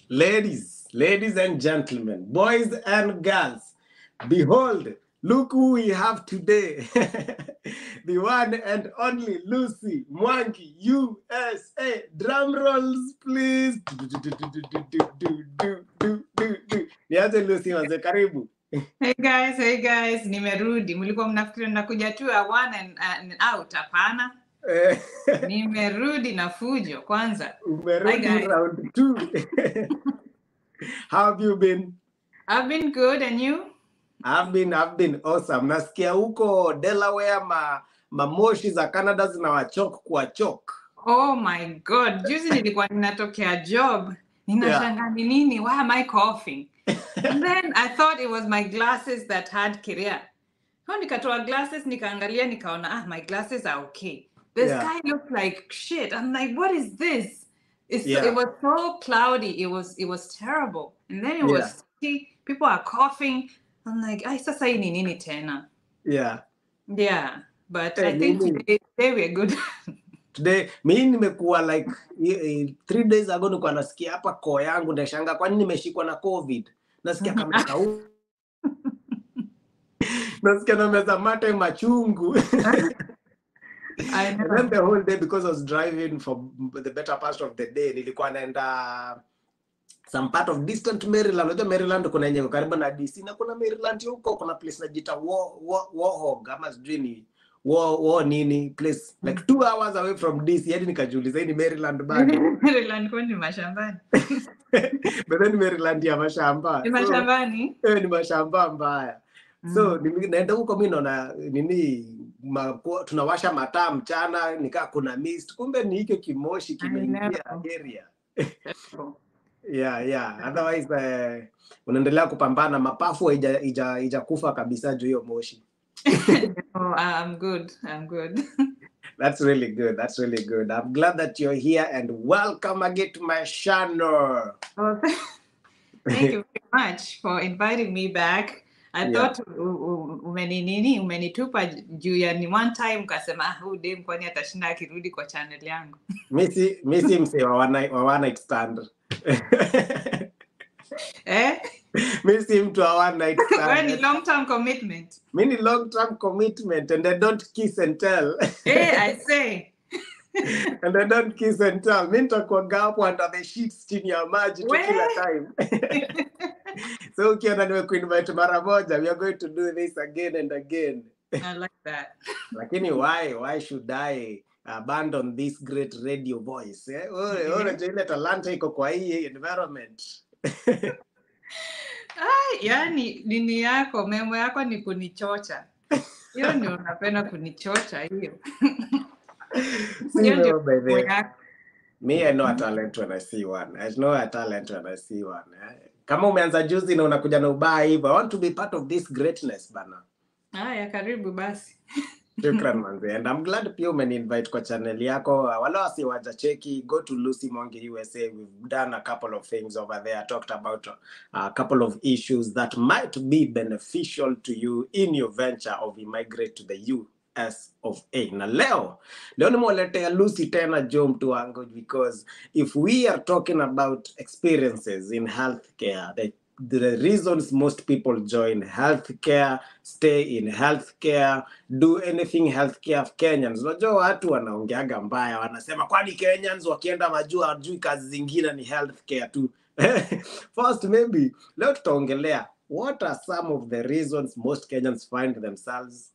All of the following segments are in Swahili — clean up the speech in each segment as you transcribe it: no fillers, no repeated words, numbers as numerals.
Ladies and gentlemen, boys and girls, behold, look who we have today. The one and only Lucy Mwangi, USA. Drum rolls, please. Nianze Lucy wanze, karibu. Hey guys, nimerudi. Mlikuwa mnafikiri nakuja tu one and out, hapana. Nimerudi na fujo kwanza. Umerudi round 2. How have you been? I've been good, and you? I've been awesome. Nasikia huko Delaware mamoshi za Canada zinawachok kwa chok. Oh my God. Juzi nilikuwa ninatokea job. Ninashanga ni nini? Why am I coughing? And then I thought it was my glasses that had kiria. So nikatoa glasses, nikaangalia, nikaona, my glasses are okay. The sky looked like shit. I'm like, what is this? It was so cloudy. It was terrible. And then it was sticky. People are coughing. I'm like, ay, sasa hii ni nini tena? Yeah. Yeah. But I think today we're good. Today, mimi nimekuwa like 3 days ago nilikuwa nasikia hapa koo yangu ndashanga kwa nini nimeshikwa na COVID. Nasikia kama kau. Nasikia nameza mate machungu. I know. And then the whole day, because I was driving for the better part of the day, nilikuwa naenda some part of distant Maryland. Unajua Maryland kuna yenye karibu na DC na kuna Maryland huko kuna place najita Warhog ama sijui ni nini place like 2 hours away from DC. Hadi nikajiuliza hii ni Maryland bado. Maryland kwa ni mashambani. But then Maryland ya mashamba. Ni mashambani? Ni mashamba mbaya. So naenda huko mimi naona nini tunawasha mataa mchana nikaa kuna mist, kumbe ni hiki kimoshi kimeingia area. Yeah. Otherwise unaendelea kupambana, mapafu haijakufa kabisa juu hiyo moshi. Oh, I'm good. That's really good. I'm glad that you're here and welcome again to my channel. Oh, thank you very much for inviting me back. I thought umenitupa juu ya ni one time ukasema huyu dem kwani atashinda akirudi kwa channel yangu. Mimi mse wa one night stand. Mimi si mtu wa one night stand. When long term commitment. Mimi long term commitment and I don't kiss and tell. I say. And I don't kiss and tell. Mimi nitakuwa hapo under the sheets chini ya maji tu kila time. So ukiona nimekuinvite mara moja, we are going to do this again and again. I like that. Lakini why should I abandon this great radio voice? Unajua ile talanta iko kwa hii environment. Yani nini yako, memo yako ni kunichocha. Hiyo ndio unapenda kunichocha hiyo. Me, I know a talent when I see one. Kama umeanza juzi na unakuja na ubaya hivyo, I want to be part of this greatness bana. Ya karibu basi. Shukran manze. And I'm glad pia umeni-invite kwa channel yako. Wala wasi wajacheki, go to Lucy Mwangi USA. We've done a couple of things over there. Talked about a couple of issues that might be beneficial to you in your venture of immigrate to the US of A. Na leo nimewaletea Lucy tena jo mtu wangu, because if we are talking about experiences in healthcare, the reasons most people join healthcare, stay in healthcare, do anything healthcare of Kenyans. Unajua watu wanaongeaga mbaya, wanasema kwani Kenyans wakienda Majuu hawajui kazi zingine ni healthcare tu. First maybe leo tutaongelea what are some of the reasons most Kenyans find themselves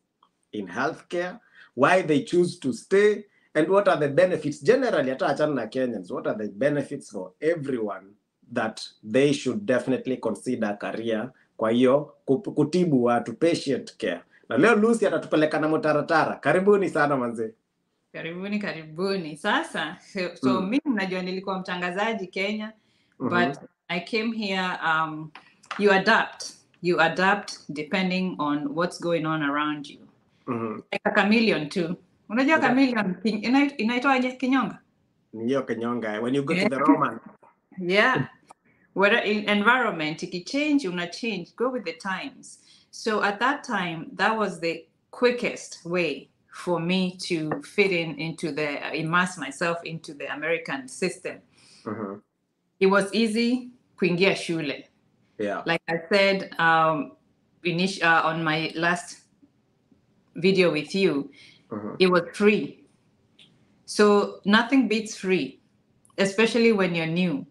in healthcare, why they choose to stay, and what are the benefits generally. Hata achana na Kenyans, what are the benefits for everyone that they should definitely consider career kwa hiyo kutibu watu, patient care. Na leo Lucy atatupeleka na mtaratara. Karibuni sana manze. Karibuni. Sasa so mimi najua nilikuwa mtangazaji Kenya, but I came here, you adapt depending on what's going on around you. Like a chameleon too. Unajua chameleon inaitwaje kinyonga? Niyo kinyonga when you go to the Roman. Yeah. Whether in environment, if you change, you not change. Go with the times. So at that time, that was the quickest way for me to fit immerse myself into the American system. It was easy. kuingia shule. Yeah. Like I said on my last video with you, it was free. So nothing beats free, especially when you're new.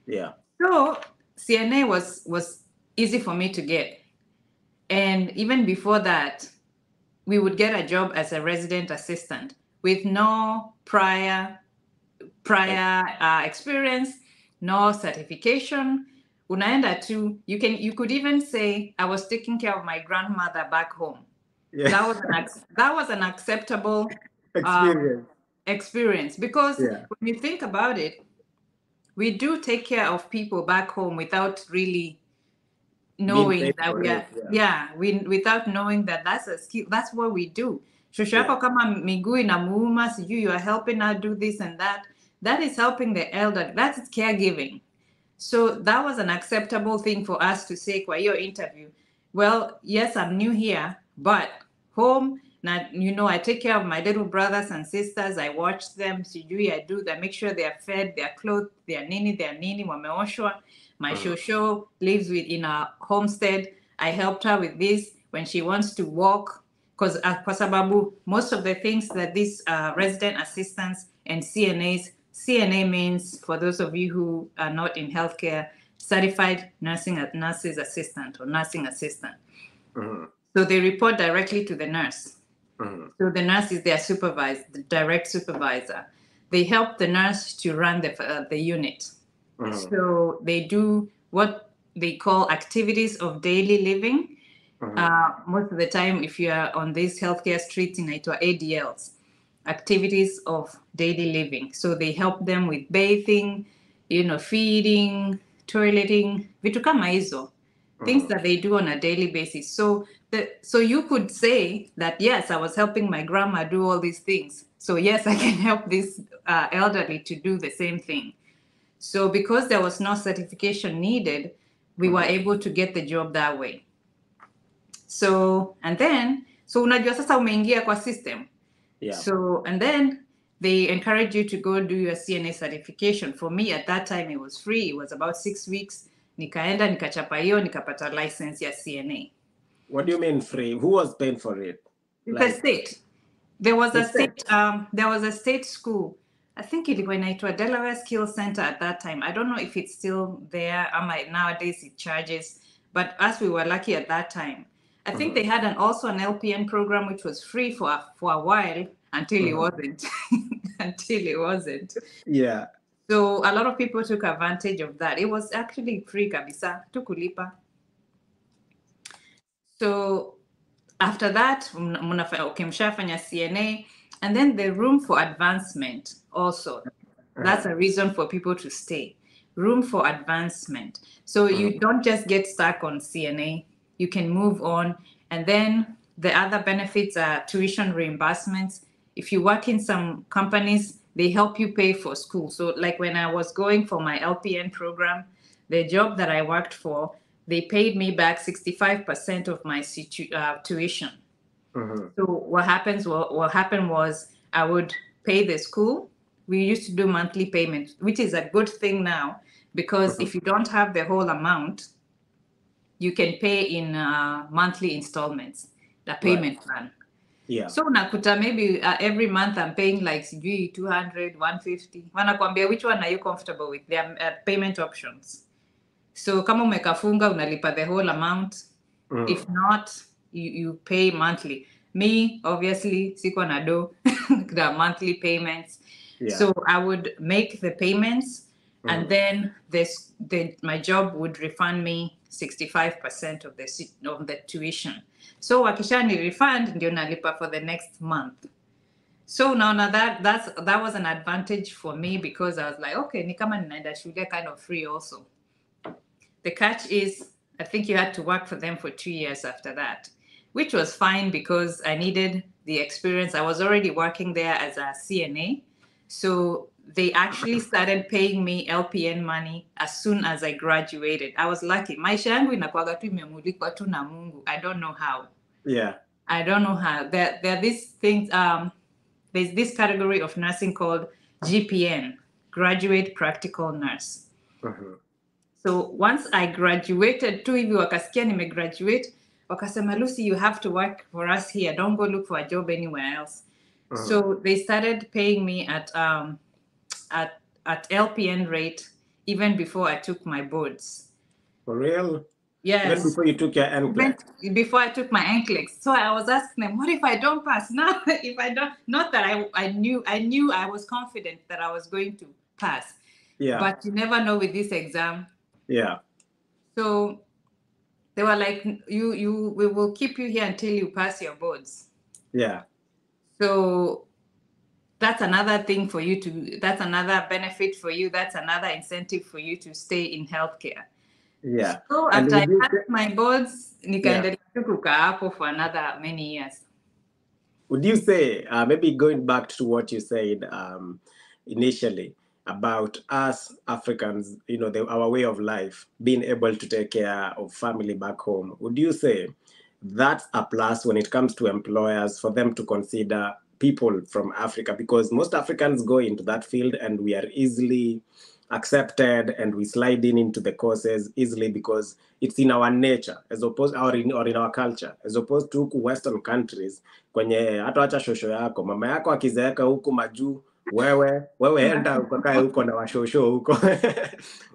Yeah. So CNA was easy for me to get. And even before that, we would get a job as a resident assistant with no prior experience, no certification. Unaenda tu, you could even say I was taking care of my grandmother back home. Yeah. That was an acceptable experience because when you think about it, we do take care of people back home without really knowing that without knowing that that's a skill. That's what we do. Shosho yako kama miguu inamuuma, sijui you are helping her do this and that. That is helping the elder. That's caregiving. So that was an acceptable thing for us to say kwa hiyo interview. Well, yes, I'm new here, but home, I take care of my little brothers and sisters. I watch them. Sijui, I do that. Make sure they are fed, they are clothed, they are nini, wameoshwa. My shosho lives in a homestead. I helped her with this when she wants to walk. Because kwa sababu, most of the things that these resident assistants and CNA means, for those of you who are not in healthcare, certified nurses assistant or nursing assistant. So they report directly to the nurse. So the nurse is their supervisor, the direct supervisor. They help the nurse to run the unit. So they do what they call activities of daily living. Most of the time, if you are on these healthcare streets, inaitwa ADLs, activities of daily living. So they help them with bathing, feeding, toileting, vitu kama hizo, things that they do on a daily basis. So you could say that, yes, I was helping my grandma do all these things. So yes, I can help this elderly to do the same thing. So because there was no certification needed, we were able to get the job that way. So unajua sasa umeingia kwa system. Yeah. So, and then they encourage you to go do your CNA certification. For me, at that time, it was free. It was about 6 weeks. Nikaenda, nikachapa hiyo, nikapata license ya CNA. What do you mean free? Who was paying for it? The state. There was a state school. I think ilikuwa inaitwa Delaware Skills Center at that time. I don't know if it's still there. Nowadays it charges. But as we were lucky at that time, I think they had also an LPN program which was free for a while until it wasn't. Until it wasn't. Yeah. So a lot of people took advantage of that. It was actually free kabisa, tukulipa. So after that, mshafanya CNA, and then the room for advancement also. That's a reason for people to stay. Room for advancement. So you don't just get stuck on CNA. You can move on. And then the other benefits are tuition reimbursements. If you work in some companies, they help you pay for school. So like when I was going for my LPN program, the job that I worked for, they paid me back 65% of my tuition. So what happened was I would pay the school. We used to do monthly payments, which is a good thing now, because if you don't have the whole amount, you can pay in monthly installments, the payment plan. Yeah. So nakuta maybe every month I'm paying like 200, 150. Wanakwambia which one are you comfortable with? There are payment options. So kama umekafunga unalipa the whole amount. If not, you pay monthly. Me, obviously, siko na do, the monthly payments. Yeah. So I would make the payments, and then my job would refund me 65% of the tuition. So wakishani refund, ndio nalipa for the next month. So now that was an advantage for me, because I was like, okay, ni kama ninaenda shule kind of free also. The catch is, I think you had to work for them for 2 years after that, which was fine because I needed the experience. I was already working there as a CNA. So they actually started paying me LPN money as soon as I graduated. I was lucky. Maisha yangu inakuwaga tu imemulikwa tu na Mungu. I don't know how. Yeah. I don't know how. There are these things, there's this category of nursing called GPN, Graduate Practical Nurse. So once I graduated tu hivi wakasikia nimegraduate, wakasema Lucy, you have to work for us here. Don't go look for a job anywhere else. So they started paying me at LPN rate even before I took my boards. For real? Even Yes. before you took your Even NCLEX? before I took my NCLEX. So I was asking them, what if I don't pass? Now, if I don't, not that I knew I was confident that I was going to pass. Yeah. But you never know with this exam. Yeah. So they were like, we will keep you here until you pass your boards. Yeah. So that's another thing for you that's another benefit for you. That's another incentive for you to stay in healthcare. Yeah. So And after I would you passed my boards, yeah. nikaendelea tu kukaa hapo for another many years. Would you say, maybe going back to what you said initially about us Africans, our way of life, being able to take care of family back home, would you say that's a plus when it comes to employers for them to consider people from Africa? Because most Africans go into that field and we are easily accepted and we slide into the courses easily because it's in our nature as opposed or in our culture as opposed to huku western countries kwenye hata wacha shosho yako mama yako akizeeka huku majuu wewe enda ukakae huko na washosho huko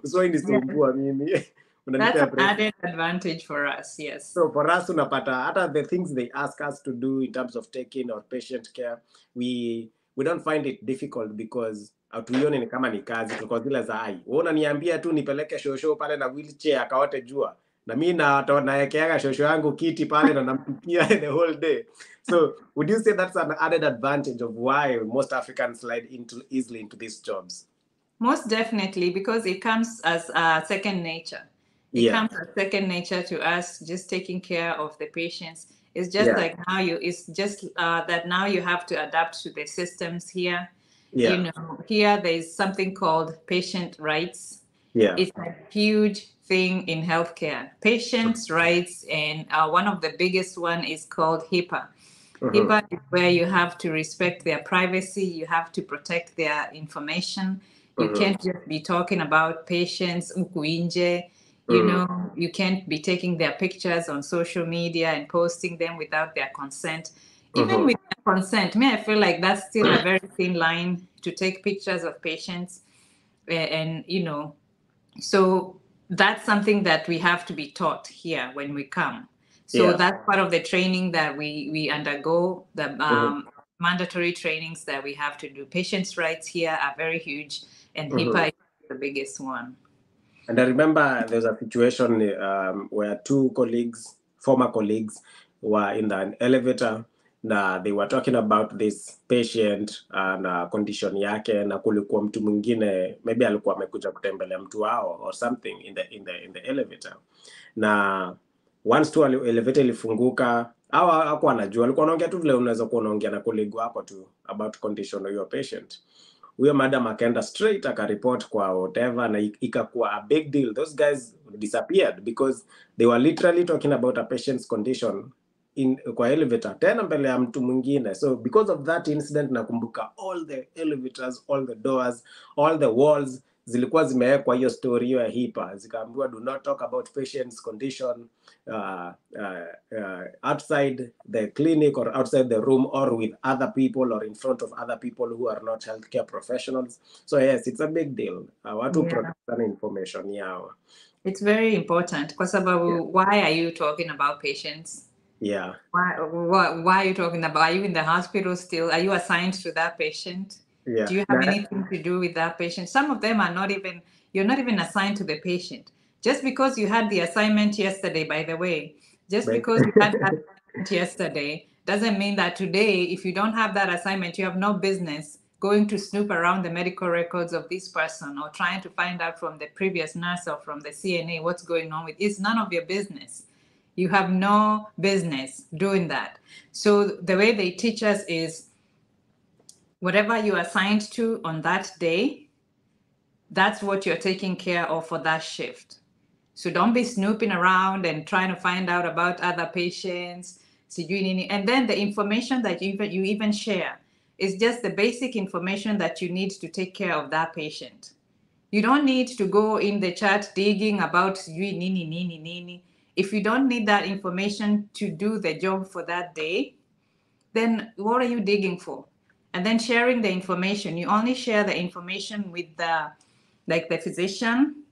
so inisumbua mimi That's unanipea an break. added advantage for us, yes. So for us unapata hata the things they ask us to do in terms of taking or patient care we don't find it difficult because hatuioni ni kama ni kazi tuko zile za ai wewe unaniambia tu nipeleke shosho pale na wheelchair akaote jua na mimi naekeaga shosho yangu kiti pale na nampikia the whole day. So would you say that's an added advantage of why most Africans slide easily into these jobs? Most definitely, because it comes as second nature. It comes as second nature to us, just taking care of the patients. It's just like now it's just that now you have to adapt to the systems here. Yeah. Here there's something called patient rights. Yeah. It's a huge thing in healthcare. Patients' rights, and one of the biggest one is called HIPAA. HIPAA is where you have to respect their privacy, you have to protect their information. You can't just be talking about patients, ukuinje, you can't be taking their pictures on social media and posting them without their consent. Even with their consent, I feel like that's still a very thin line to take pictures of patients. And, so that's something that we have to be taught here when we come. So that's part of the training that we undergo, the mandatory trainings that we have to do. Patients' rights here are very huge, and HIPAA is the biggest one. And I remember there's a situation where two former colleagues, were in an elevator na they were talking about this patient na condition yake, na kulikuwa mtu mwingine maybe alikuwa amekuja kutembelea mtu wao or something in the elevator, na once tu elevator ilifunguka hakuwa anajua, alikuwa anaongea tu vile unaweza kuwa unaongea na colleague wako tu about condition of your patient. Huyo madam akaenda straight akareport kwa whatever na ikakuwa a big deal. Those guys disappeared because they were literally talking about a patient's condition kwa elevator tena mbele ya mtu mwingine. So because of that incident nakumbuka all the elevators, all the doors, all the walls zilikuwa zimewekwa hiyo story hiyo ya HIPAA, zikaambiwa do not talk about patient's condition outside the clinic or outside the room or with other people or in front of other people who are not healthcare professionals. So yes, it's a big deal. Watu protect information yao. It's very important. Kwa sababu, why are you talking about patients? Yeah. Why are you talking about? Are you in the hospital still? Are you assigned to that patient? Yeah. Do you have anything to do with that patient? Some of them are not even, you're not even assigned to the patient. Just because you had the assignment yesterday, by the way, just because you had that assignment yesterday doesn't mean that today, if you don't have that assignment, you have no business going to snoop around the medical records of this person or trying to find out from the previous nurse or from the CNA what's going on with it. It's none of your business. You have no business doing that. So the way they teach us is whatever you are assigned to on that day, that's what you're taking care of for that shift. So don't be snooping around and trying to find out about other patients. And then the information that you even share is just the basic information that you need to take care of that patient. You don't need to go in the chat digging about nini. If you don't need that information to do the job for that day, then what are you digging for? And then sharing the information. You only share the information with the physician,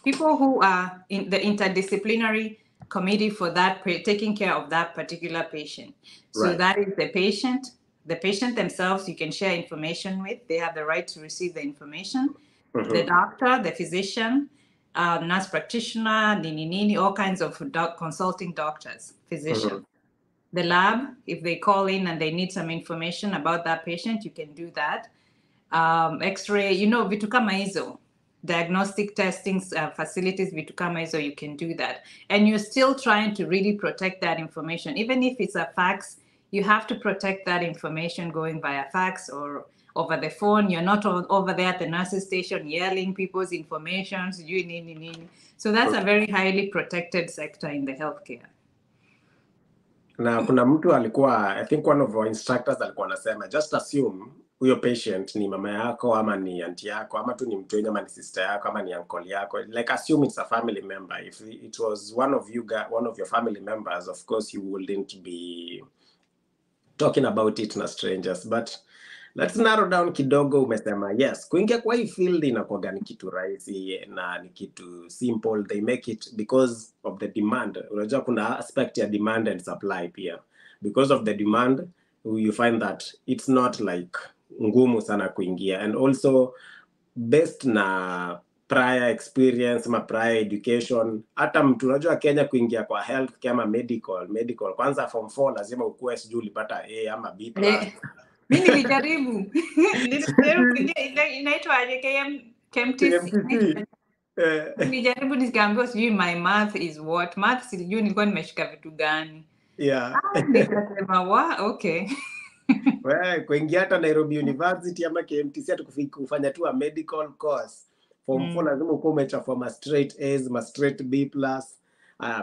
people who are in the interdisciplinary committee for that, taking care of that particular patient. So Right. that is the patient themselves you can share information with. They have the right to receive the information. The doctor, the physician, nurse practitioner, all kinds of consulting doctors, physicians. The lab, if they call in and they need some information about that patient, you can do that. X-ray, vitu kama hizo, diagnostic testing facilities, vitu kama hizo, you can do that. And you're still trying to really protect that information. Even if it's a fax, you have to protect that information going via fax or over the phone. You're not over there at the nurse's station yelling people's information. So that's a very highly protected sector in the healthcare. Na kuna mtu alikuwa, I think one of our instructors alikuwa anasema, just assume huyo patient ni mama yako ama ni auntie yako ama tu ni mtu wenye ama ni sister yako ama ni uncle yako. Like assume it's a family member. If it was one of your family members, of course you wouldn't be talking about it na strangers. But let's narrow down kidogo. Umesema yes, kuingia kwa hii field inakuwa ni kitu rahisi na ni kitu simple. They make it because of the demand. Unajua kuna aspect ya demand and supply pia. Because of the demand, you find that it's not like ngumu sana kuingia. And also based na prior experience ama prior education, hata mtu unajua Kenya kuingia kwa health kama medical kwanza form 4 lazima ukue sijui ulipata A ama B+. Mimi nilijaribu. Inaitwa KMTC. Nilijaribu nikaambiwa sijui my math is what. Math sijui nilikuwa nimeshika vitu gani. Yeah. Nikasema okay. Wewe kuingia hata Nairobi University ama KMTC hata kufanya tu a medical course. Form 4 lazima ukuwe umechafua ma straight A's, ma straight B+.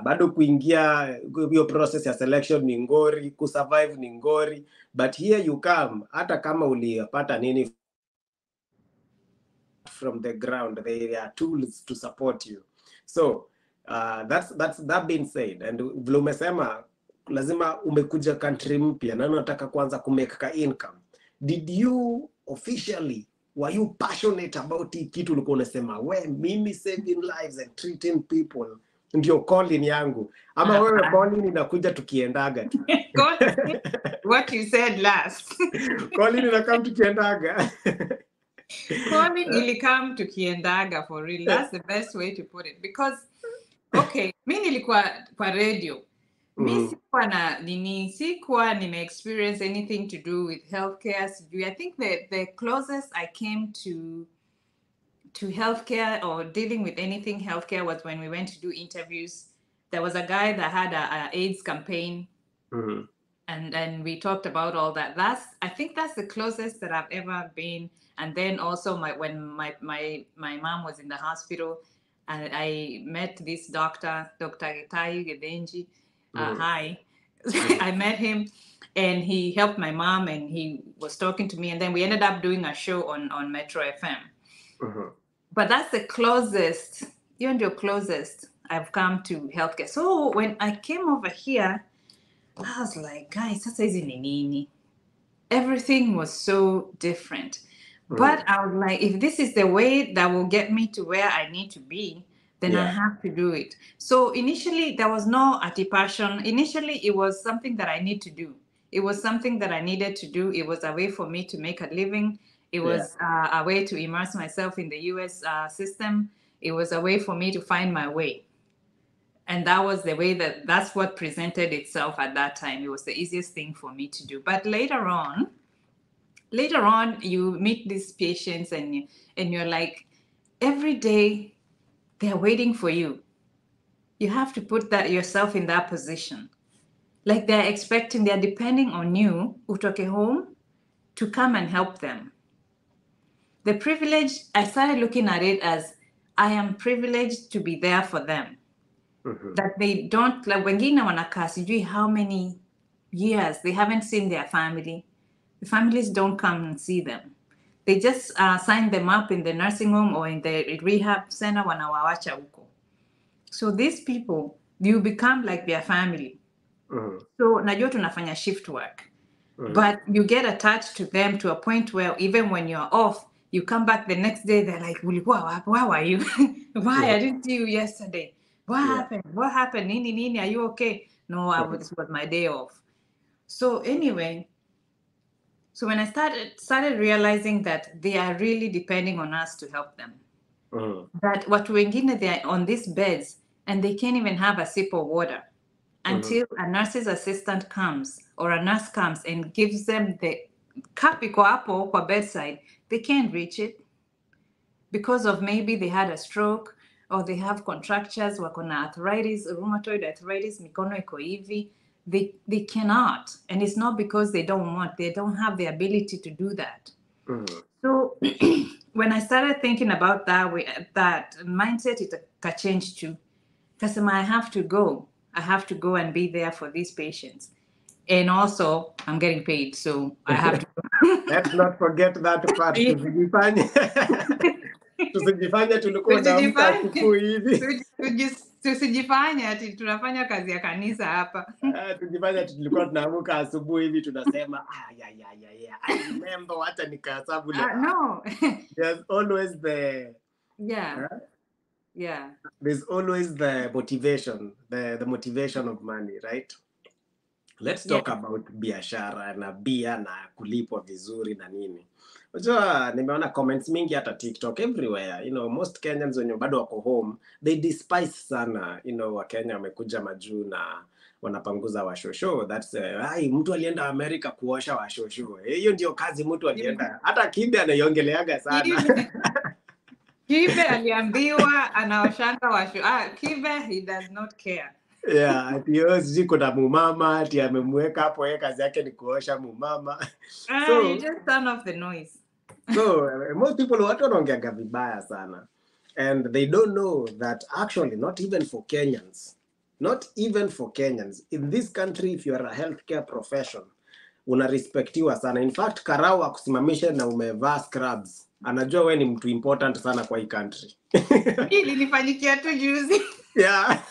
Bado kuingia hiyo process ya selection ni ngori, kusurvive ni ngori, but here you come, hata kama ulipata nini from the ground, there are tools to support you. So that being said, and vile umesema lazima umekuja country mpya na unataka kwanza kumake ka income. Did you officially, were you passionate about hii kitu ulikuwa unasema mimi saving lives and treating people ndio calling yangu, ama wewe calling inakuja tukiendaga tu? What you said last. Calling inakam tukiendaga. Calling ili come tukiendaga for real. That's the best way to put it, because okay, mimi nilikuwa kwa radio. Mimi sikuwa nime experience anything to do with healthcare. I think the closest I came to healthcare or dealing with anything healthcare was when we went to do interviews. There was a guy that had a AIDS campaign, and we talked about all that. I think that's the closest that I've ever been. And then also when my mom was in the hospital, and I met this doctor, Dr. Getayu Gedenji. Hi. I met him and he helped my mom and he was talking to me, and then we ended up doing a show on Metro FM. But that's the closest, even your closest I've come to healthcare. So when I came over here, I was like, guys, sasa hizi ni nini? Everything was so different. But I was like, if this is the way that will get me to where I need to be, then I have to do it. So initially, there was no passion. Initially, it was something that I need to do. It was something that I needed to do. It was a way for me to make a living. It was a way to immerse myself in the US system. It was a way for me to find my way. And that was the way that's what presented itself at that time. It was the easiest thing for me to do. But later on, you meet these patients and you're like, every day they're waiting for you. You have to put yourself in that position. Like they're depending on you, utoke home, to come and help them. The privilege, I started looking at it as I am privileged to be there for them. That they don't, like wengine wanakaa sijui how many years they haven't seen their family. The families don't come and see them. they just sign them up in the nursing home or in the rehab center wanawawacha huko. So these people, you become like their family. So najua tunafanya shift work. But you get attached to them to a point where even when you're off, you come back the next day, they're like, where were you? Why? I didn't see you yesterday. What happened? What happened? Nini, are you okay? No, this was my day off. So anyway, so when I started realizing that they are really depending on us to help them. That watu wengine, they are on these beds and they can't even have a sip of water until a nurse's assistant comes or a nurse comes and gives them the cup iko hapo kwa bedside. They can't reach it because of maybe they had a stroke or they have contractures, wako na arthritis, rheumatoid arthritis, mikono iko hivi. They cannot, and it's not because they don't want, they don't have the ability to do that. So when I started thinking about that mindset, it changed too. Because I have to go and be there for these patients. And also, I'm getting paid, so I have to go. Let's not forget that part. Tusijifanye tulikuwa naamka asubuhi hivi. Tusijifanye ati tunafanya kazi ya kanisa hapa. Tujifanye tulikuwa tunaamka asubuhi hivi tunasema I remember hata nikahesabu leo. No. There's always the there's always the motivation, the motivation of money, right? Let's talk about biashara na bia na kulipwa vizuri na nini. Unajua nimeona comments mingi hata TikTok everywhere. You know, most Kenyans wenye bado wako home, they despise sana, you know, Wakenya wamekuja Majuu na wanapanguza washosho. That's mtu alienda America kuosha washosho. Hiyo ndio kazi mtu alienda. Hata Kibe anaongeleaga sana. Kibe aliambiwa anaoshanga washo. Kibe, he does not care. Yeah, ati yozi kuna mumama, ati amemweka hapo yeye kazi yake ni kuosha mumama. So you just turn off the noise. So most people watu wanaongeaga vibaya sana. And they don't know that actually not even for Kenyans, in this country, if you are a healthcare profession, unarespectiwa sana. In fact, karau akusimamisha na umevaa scrubs, anajua wewe ni mtu important sana kwa hii country. Hili nilifanyikia tu juzi. Yeah.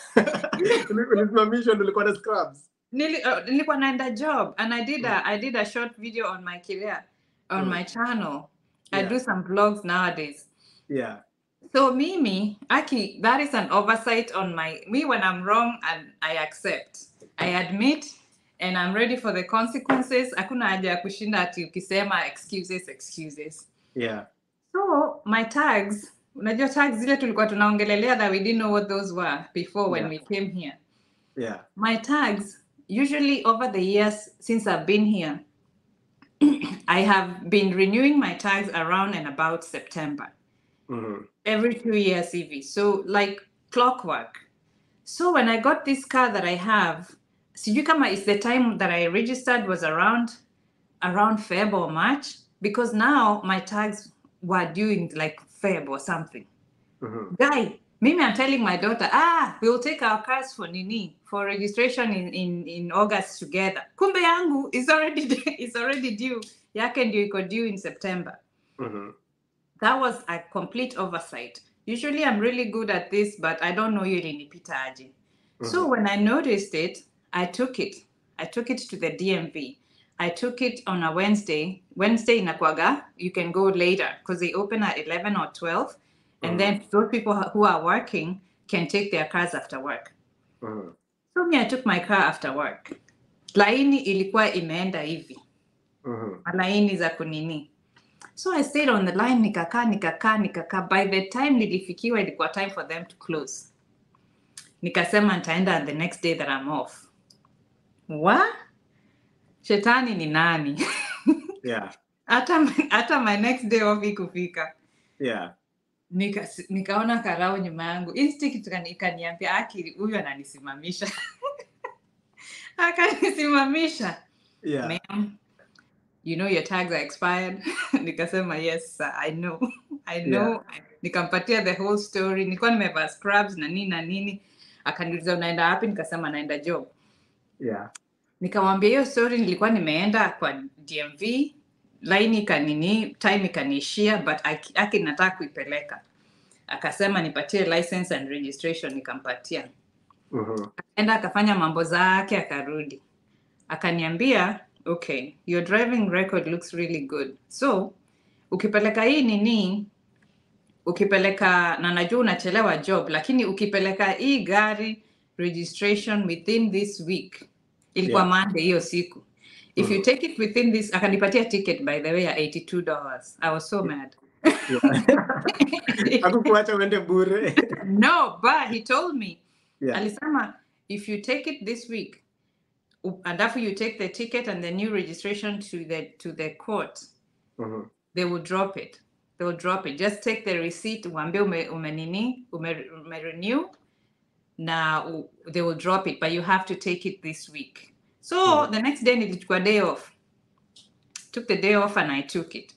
Ulisimamishwa ulikuwa na scrubs. Nilikuwa naenda job and I did a short video on my career on my channel. I do some vlogs nowadays. Yeah. So Mimi, Aki, that is an oversight on me when I'm wrong, and I accept. I admit, and I'm ready for the consequences. Hakuna haja ya kushinda ati ukisema excuses. Yeah. So my tags, unajua tags zile tulikuwa tunaongelelea that we didn't know what those were before when we came here. Yeah. My tags, usually over the years since I've been here, I have been renewing my tags around and about September. Every 2 years, EV. So like clockwork. So when I got this car that I have, sijui kama it's the time that I registered was around Feb or March, because now my tags were due in like Feb or something. Guy, maybe I'm telling my daughter, we'll take our cars for registration in August together. Kumbe yangu is already due. Yake ndio iko due in September. That was a complete oversight. Usually I'm really good at this, but I don't know ilinipita aje. So when I noticed it, I took it to the DMV. I took it on a Wednesday inakwaga, you can go later because they open at 11 or 12. And then those people who are working can take their cars after work. So me, I took my car after work. Laini ilikuwa imeenda hivi. Laini za kunini. So I stayed on the line, nikaka. By the time nilifikiwa, ilikuwa time for them to close. Nikasema nitaenda the next day that I'm off. What? Shetani ni nani? Yeah. Hata my next day off ikufika. Yeah. Nikaona karao nyuma yangu. Instinct ikaniambia Aki huyu ananisimamisha. Akanisimamisha. Yeah. Ma'am, you know your tags are expired. Nikasema yes, I know. Yeah. Nikampatia the whole story. Nilikuwa nimevaa scrubs na nini. Akaniuliza unaenda wapi? Nikasema naenda job. Yeah. Nikamwambia hiyo story nilikuwa nimeenda kwa DMV line ikanini, time ikanishia, but aki nataka kuipeleka. Akasema nipatie license and registration, nikampatia. Akaenda akafanya mambo zake, akarudi. Akaniambia, okay, your driving record looks really good. So, ukipeleka hii nini, ukipeleka, na najua unachelewa job, lakini ukipeleka hii gari registration within this week, ilikuwa Monday hiyo siku. If you take it within this, akanipatia ticket by the way ya $82. I was so mad. Hakukuacha uende bure. No, but he told me, alisema, if you take it this week, and after you take the ticket and the new registration to the court, they will drop it. They will drop it. Just take the receipt. Uambie ume renew. Now they will drop it, but you have to take it this week. So the next day, nilichukua day off. Took the day off and I took it.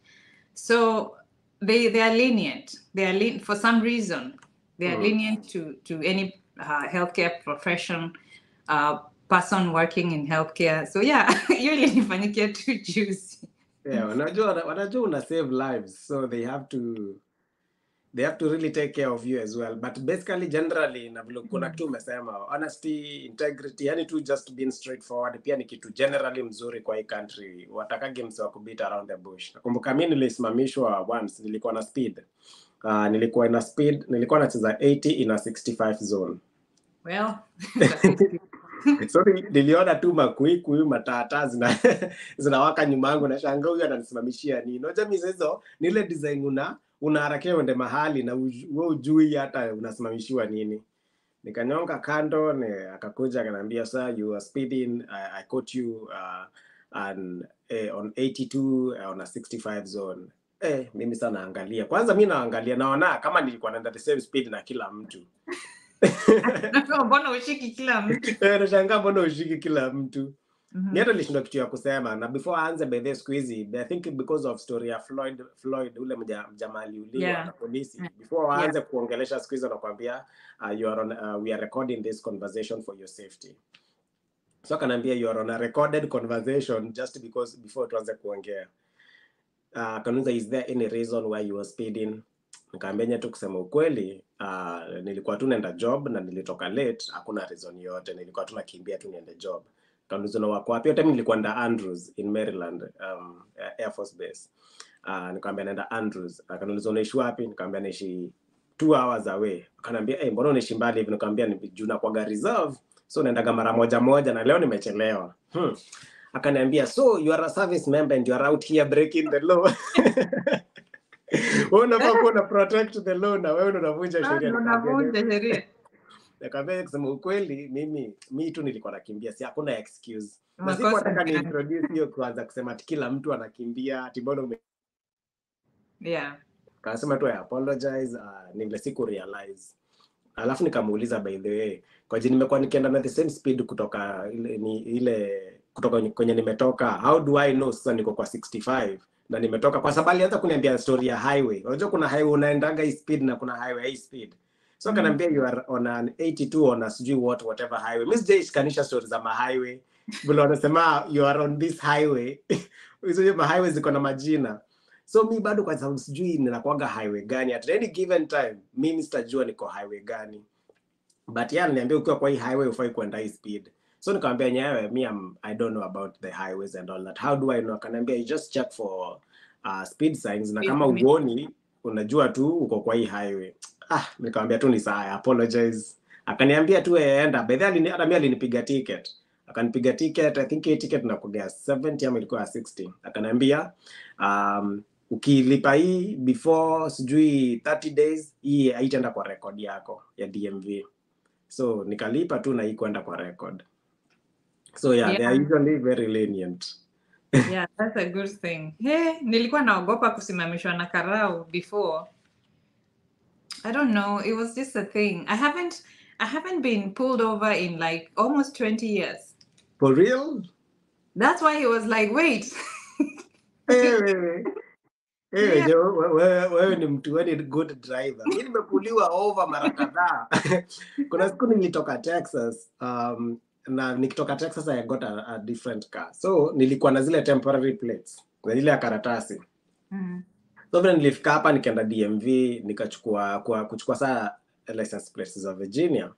So they are lenient. They are for some reason. They are lenient to any healthcare profession, person working in healthcare. So yeah, hiyo ilinifanyikia tu juicy. Yeah, wanajua una save lives, so they have to really take care of you as well. But basically, generally, na vile kuna kitu umesema, honesty, integrity, yani tu just being straightforward, pia ni kitu generally mzuri kwa hii country. Wataka games wa kubit around the bush. Nakumbuka mimi nilisimamishwa once, nilikuwa na speed. Nilikuwa nacheza 80 in a 65 zone. Well, so niliona tu makuiku matata zinawaka nyuma yangu na shanga huyu ananisimamishia nini. Unajua mimi hizo nile design unaharakia uende mahali na wewe ujui hata unasimamishiwa nini. Nikanyonga kando, akakuja akaniambia, sir, you are speeding, I caught you on 82 on a 65 zone. Mimi sana naangalia. Kwanza mimi naangalia naona kama nilikuwa naenda the same speed na kila mtu. Mbona ushiki kila mtu? Nashangaa mbona ushiki kila mtu. Hata nilishindwa kitu ya kusema, na before aanze by the squeezy, I think because of story ya Floyd ule mjamali uliwa na polisi, before aanze kuongelesha squeezy anakuambia we are recording this conversation for your safety. So kanambia you are on a recorded conversation just because before tuanze kuongea. Kanuza, is there any reason why you were speeding? Nikaambia tu kusema ukweli, nilikuwa tu naenda job na nilitoka late, hakuna reason yote, nilikuwa tu nakimbia tu niende job. Kanuza, na wako wapi? Hata mimi nilikuwa nda Andrews in Maryland, Air Force Base. Nikaambia naenda Andrews. Kanuza, unaishi wapi? Nikaambia naishi 2 hours away. Akaniambia mbona unaishi mbali hivi? Nikaambia ni juu na kwa reserve, so naenda mara moja na leo nimechelewa. Akaniambia, so you are a service member and you are out here breaking the law. Wewe unafaa protect the law na wewe unavunja sheria. Unavunja sheria. Nikamwambia kusema ukweli, mimi tu nilikuwa nakimbia, si hakuna excuse. Na siko nataka ni introduce hiyo kwanza kusema ati kila mtu anakimbia ati mbona Kasema tu I apologize, nile siku realize. Alafu nikamuuliza, by the way, kwa jini nimekuwa nikienda na the same speed kutoka kutoka kwenye nimetoka, how do I know sasa niko kwa 65 na nimetoka? Kwa sababu alianza kuniambia story ya highway. Unajua kuna highway unaendaga high speed na kuna highway high speed. So kanambia you are on an 82 on a sijui whatever highway. Miss J iskanisha stories za highway. Bila wanasema you are on this highway. Hizo highways ziko na majina. So mi bado kwa sababu sijui ninakuaga highway gani at any given time. Mimi sitajua niko highway gani. But niambia ukiwa kwa hii highway ufai kuenda high speed. So nikamwambia nyewe, I don't know about the highways and all that. How do I know? Akaniambia you just check for speed signs, na kama uoni unajua tu uko kwa hii highway. Nikamwambia tu ni sawa, I apologize. Akaniambia tu enda. By the way hata mimi alinipiga ticket. Akanipiga ticket, I think ticket nakuga 70 ama ilikuwa 60. Akaniambia ukilipa hii before sijui 30 days, hii haitaenda kwa record yako ya DMV. So nikalipa tu na hii kwenda kwa record. So they are usually very lenient. Yeah, that's a good thing. Nilikuwa naogopa kusimamishwa na karau before. I don't know, it was just a thing. I haven't been pulled over in like almost 20 years. For real? That's why he was like, wait. Wewe ni mtu, wewe ni good driver. Mimi nimepuliwa over mara kadhaa. Kuna siku nilitoka Texas, na nikitoka Texas I got a different car. So nilikuwa na zile temporary plates. na ile ya karatasi. So vile nilifika hapa nikaenda DMV kuchukua saa license plates za Virginia,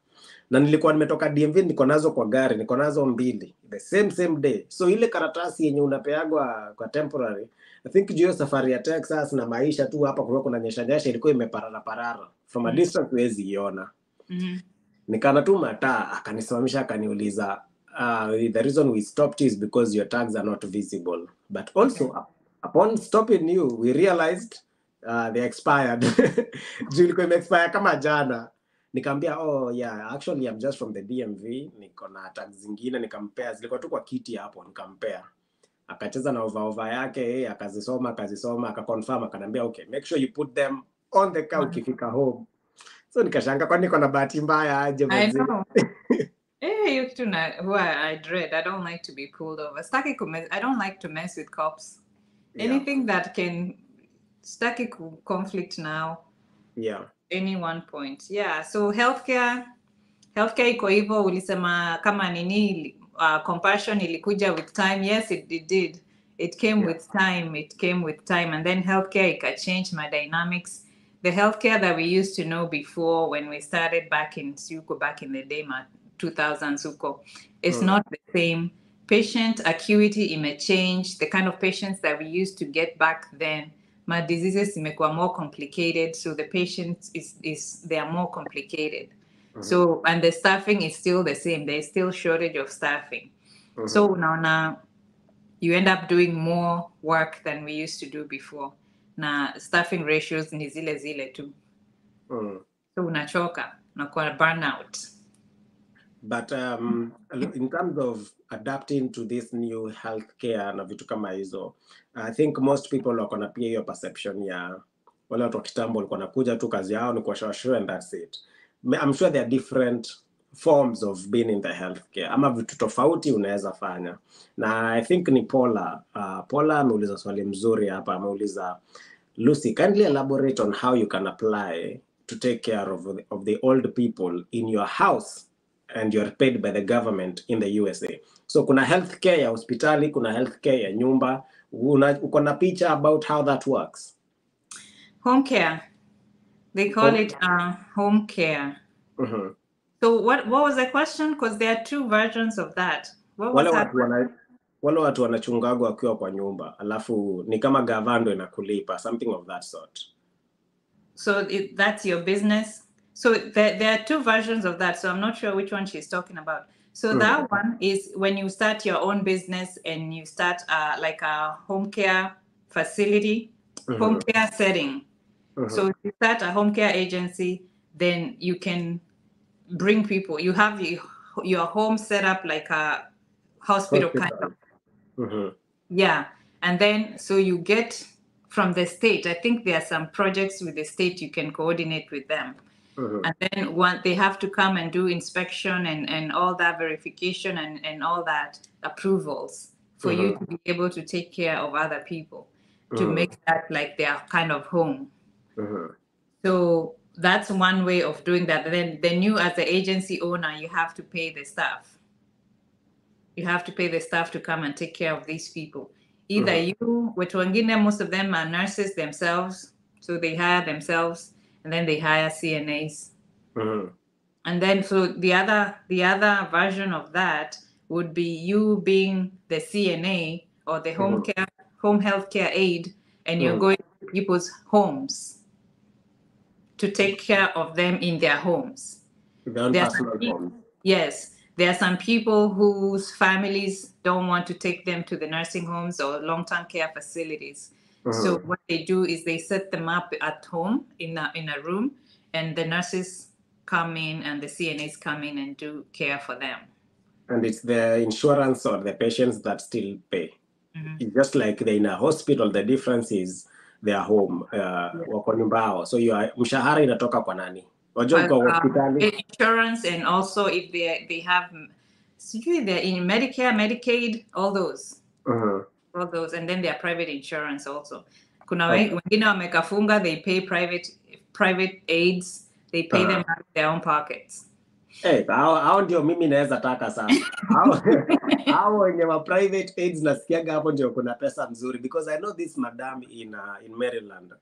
na nilikuwa nimetoka DMV niko nazo kwa gari, niko nazo 2 the same day. So ile karatasi yenye unapeagwa kwa temporary, I think juu safari ya Texas na maisha tu hapa kulikuwa kuna nyesha ilikuwa imeparara from a distance huwezi iona. Nikana tu mataa akanisimamisha akaniuliza, the reason we stopped is because your tags are not visible, but also upon stopping you we realized they expired. Juu ilikuwa imeexpire kama jana. Nikamwambia oh yeah, actually I'm just from the DMV, niko na tags zingine. Nikampea, zilikuwa tu kwa kiti hapo, nikampea. Akacheza na over yake, akazisoma akaconfirm, akaniambia okay, make sure you put them on the car ukifika home. So nikashanga kwa niko na bahati mbaya aje I know. You kitu na I dread. I don't like to be pulled over. I don't like to mess with cops. Anything that can conflict now. Yeah. Any one point. Yeah. So healthcare iko hivyo, ulisema kama nini, compassion ilikuja with time. Yes, it did. It came with time. And then healthcare ika change my dynamics. The healthcare that we used to know before when we started back in the day, 2000 Suko, it's not the same. Patient acuity may change. The kind of patients that we used to get back then, my diseases imekuwa more complicated. So the patients they are more complicated. So, and the staffing is still the same. There's still shortage of staffing. So now you end up doing more work than we used to do before. Na staffing ratios ni zile tu. So unachoka, unakuwa burnout. But in terms of adapting to this new healthcare na vitu kama hizo, I think most people wako na pia hiyo perception ya wale watu wa kitambo walikuwa nakuja tu kazi yao ni kuwashauri and that's it. I'm sure there are different forms of being in the healthcare, ama vitu tofauti unaweza fanya. Na I think ni Paula ameuliza swali mzuri hapa, ameuliza Lucy, kindly elaborate on how you can apply to take care of the old people in your house and you're paid by the government in the USA. So kuna healthcare ya hospitali, kuna healthcare ya nyumba. Uko na picha about how that works? Home care. They call it home care. So what was the question? Because there are 2 versions of that. What was that? Wale watu wanachungagwa wakiwa kwa nyumba, alafu ni kama gavando inakulipa, something of that sort. So that's your business. So there are 2 versions of that. So I'm not sure which one she's talking about. So that one is when you start your own business and you start like a home care facility, home care setting. So if you start a home care agency, then you can bring people. You have your home set up like a hospital kind of. Yeah. And then so you get from the state. I think there are some projects with the state you can coordinate with them. And then they have to come and do inspection and all that verification and all that approvals for you to be able to take care of other people, to make that like their kind of home. So that's one way of doing that. Then you, as the agency owner, you have to pay the staff. You have to pay the staff to come and take care of these people. Either you, which most of them are nurses themselves, so they hire themselves, and then they hire CNAs. And then so the other version of that would be you being the CNA or the home health care aide, and you're going to people's homes to take care of them in their homes. Their own personal homes. Yes. There are some people whose families don't want to take them to the nursing homes or long-term care facilities. So what they do is they set them up at home in a room, and the nurses come in and the CNAs come in and do care for them. And it's the insurance or the patients that still pay. It's just like they're in a hospital. The difference is their home. Wako nyumbao. So mshahara inatoka kwa nani? Insurance, and also if they have, they're in Medicare, Medicaid, all those. All those, and then their private insurance also. Kuna wengine wamekafunga, they pay private aides, they pay them out of their own pockets. Hao ndio mimi naweza taka sasa. Hao wenye ma private aids nasikiaga hapo ndio kuna pesa mzuri, because I know this madam in Maryland.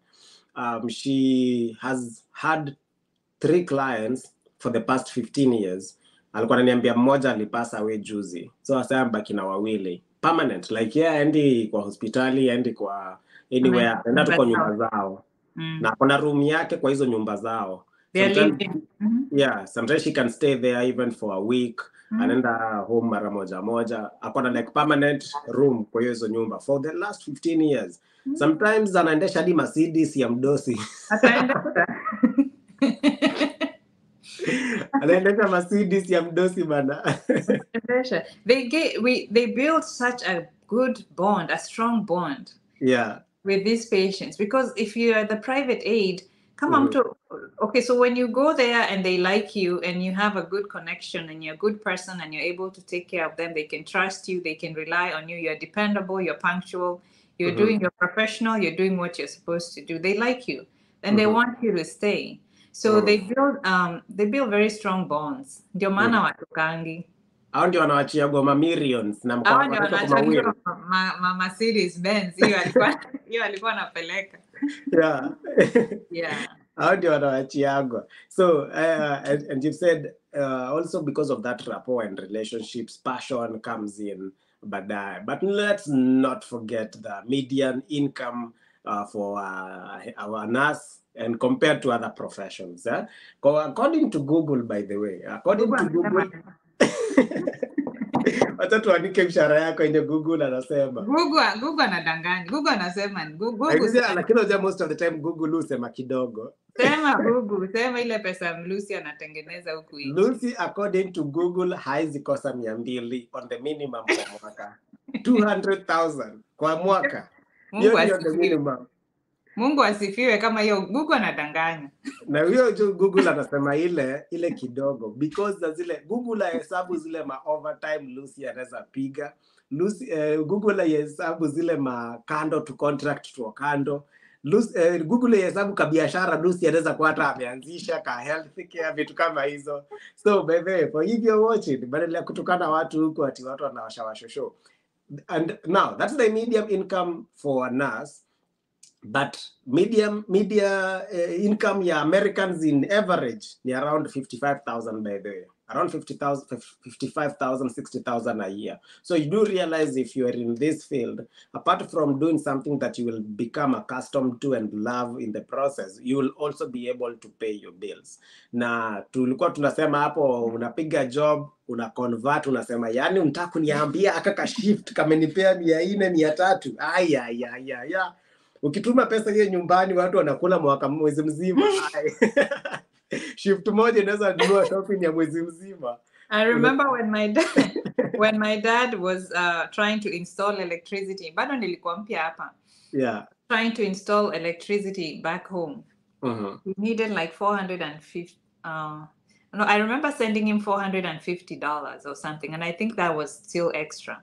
She has had 3 clients for the past 15 years. Alikuwa ananiambia mmoja alipasa away juzi. So asema baki na wawili. Permanent. Like aendi kwa hospitali, aendi kwa anywhere. Anaenda tu kwa nyumba zao. Na kuna room yake kwa hizo nyumba zao. Sometimes she can stay there even for a week. Anaenda home mara moja. Akona like permanent room kwa hizo nyumba for the last 15 years. Sometimes anaendesha hadi Mercedes ya mdosi. Anaendesha Mercedes ya mdosi bana. They build such a good bond, a strong bond. With these patients, because if you are the private aid, okay, so when you go there and they like you and you have a good connection and you're a good person and you're able to take care of them, they can trust you, they can rely on you, you're dependable, you're punctual, you're you're professional, you're doing what you're supposed to do. They like you and they want you to stay. So they build very strong bonds. Ndio maana watukangi. Hao ndio wanawachia goma millions na mkoa ma Mercedes Benz hiyo alikuwa anapeleka. Hao ndio wanawachiagwa. So and you've said also because of that rapport and relationships, passion comes in baadaye. But let's not forget the median income for our nurse and compared to other professions. According to Google, by the way, wacha tuandike mshahara yako yenye Google anasema. Google anadanganya. Google anasema lakini most of the time Google husema kidogo. Sema ile pesa Lucy anatengeneza huku hivi. Lucy according to Google haizi kosa 200 on the minimum kwa mwaka. 200,000 kwa mwaka. Hiyo ndio the minimum. Mungu asifiwe kama hiyo Google anadanganya. Na hiyo Google anasema ile kidogo, because za zile Google hesabu zile ma overtime Lucy anaweza piga. Google hesabu zile ma kando to contract to kando. Google hesabu ka biashara Lucy anaweza kuwa hata ameanzisha ka health care, vitu kama hizo. So by the way, for if you're watching, badala ya kutukana watu huko ati watu wanawashawashosho. And now that's the medium income for a nurse. But media income ya Americans in average ni around 55,000 by the way. Around 55,000, 60,000 a year. So you do realize if you are in this field, apart from doing something that you will become accustomed to and love in the process, you will also be able to pay your bills. Na tulikuwa tunasema hapo unapiga job, una convert, unasema yani unataka kuniambia aka shift kamenipea 400, 300. Ukituma pesa hiyo nyumbani watu wanakula mwezi mzima. Shift moja inaweza nunua shopping ya mwezi mzima. I remember when my dad was trying to install electricity. Bado nilikuwa mpya hapa. Trying to install electricity back home. He needed like $450. No, I remember sending him $450 or something, and I think that was still extra.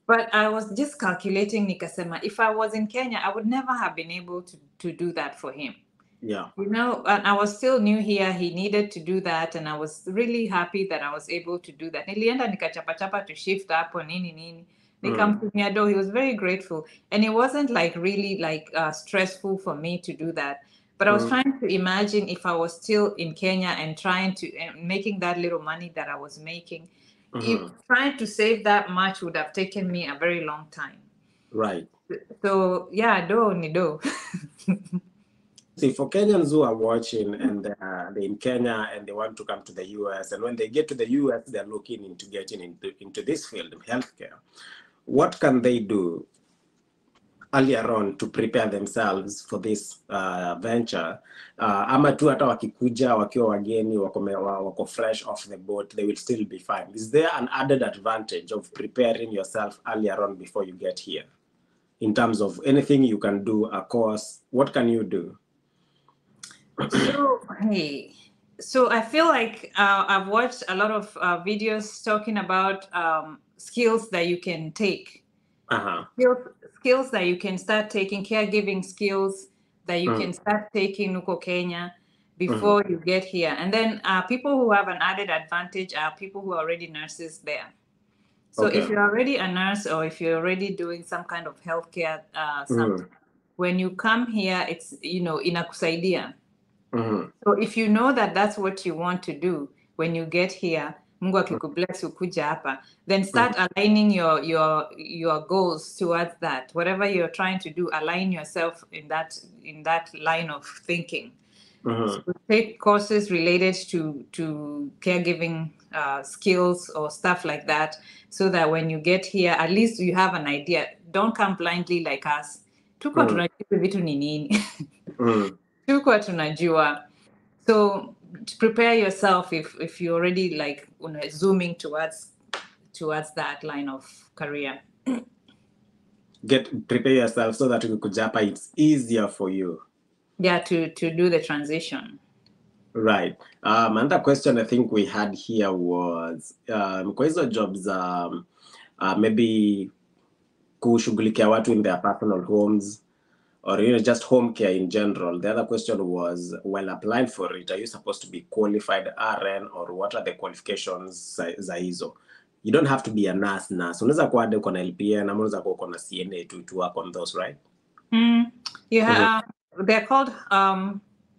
But I was just calculating, nikasema, if I was in Kenya, I would never have been able to do that for him. You know, and I was still new here. He needed to do that, and I was really happy that I was able to do that. Nilienda nikachapa to shift hapo nini. Nikamtumia do. He was very grateful, and it wasn't like really like stressful for me to do that. But I was trying to imagine if I was still in Kenya and trying to making that little money that I was making. If trying to save that much would have taken me a very long time. Right. So yeah, do. See, for Kenyans who are watching and they're in Kenya and they want to come to the US, and when they get to the US, they're looking into getting into this field of healthcare. What can they do earlier on to prepare themselves for this venture? Ama tu hata wakikuja wakiwa wageni wako fresh off the boat, they will still be fine. Is there an added advantage of preparing yourself earlier on before you get here? In terms of anything you can do, a course, what can you do? So I feel like I've watched a lot of videos talking about skills that you can take. Skills that you can start taking, caregiving skills that you can start taking huko Kenya. before you get here. And then people who have an added advantage are people who are already nurses there. So if you're already a nurse or if you're already doing some kind of healthcare, when you come here, it's, inakusaidia. So if you know that that's what you want to do when you get here, Mungu akikubless ukuja hapa, then start aligning your goals towards that. Whatever you're trying to do, align yourself in that line of thinking. So take courses related to caregiving skills or stuff like that, so that when you get here, at least you have an idea. Don't come blindly like us. Tuko tunajua vitu ni nini. Tuko tunajua. So prepare yourself if you're already like zooming towards that line of career. Prepare yourself so that ukujapa it's easier for you. Yeah, to do the transition. Right. Another question I think we had here was kwa hizo jobs maybe kushughulikia watu in their personal homes, or just home care in general. The other question was, while applying for it, are you supposed to be qualified RN, or what are the qualifications za hizo? You don't have to be a nurse. Unaweza kuwa hadi uko na LPN, ama unaweza kuwa uko na CNA to work on those, right? Yeah, they're called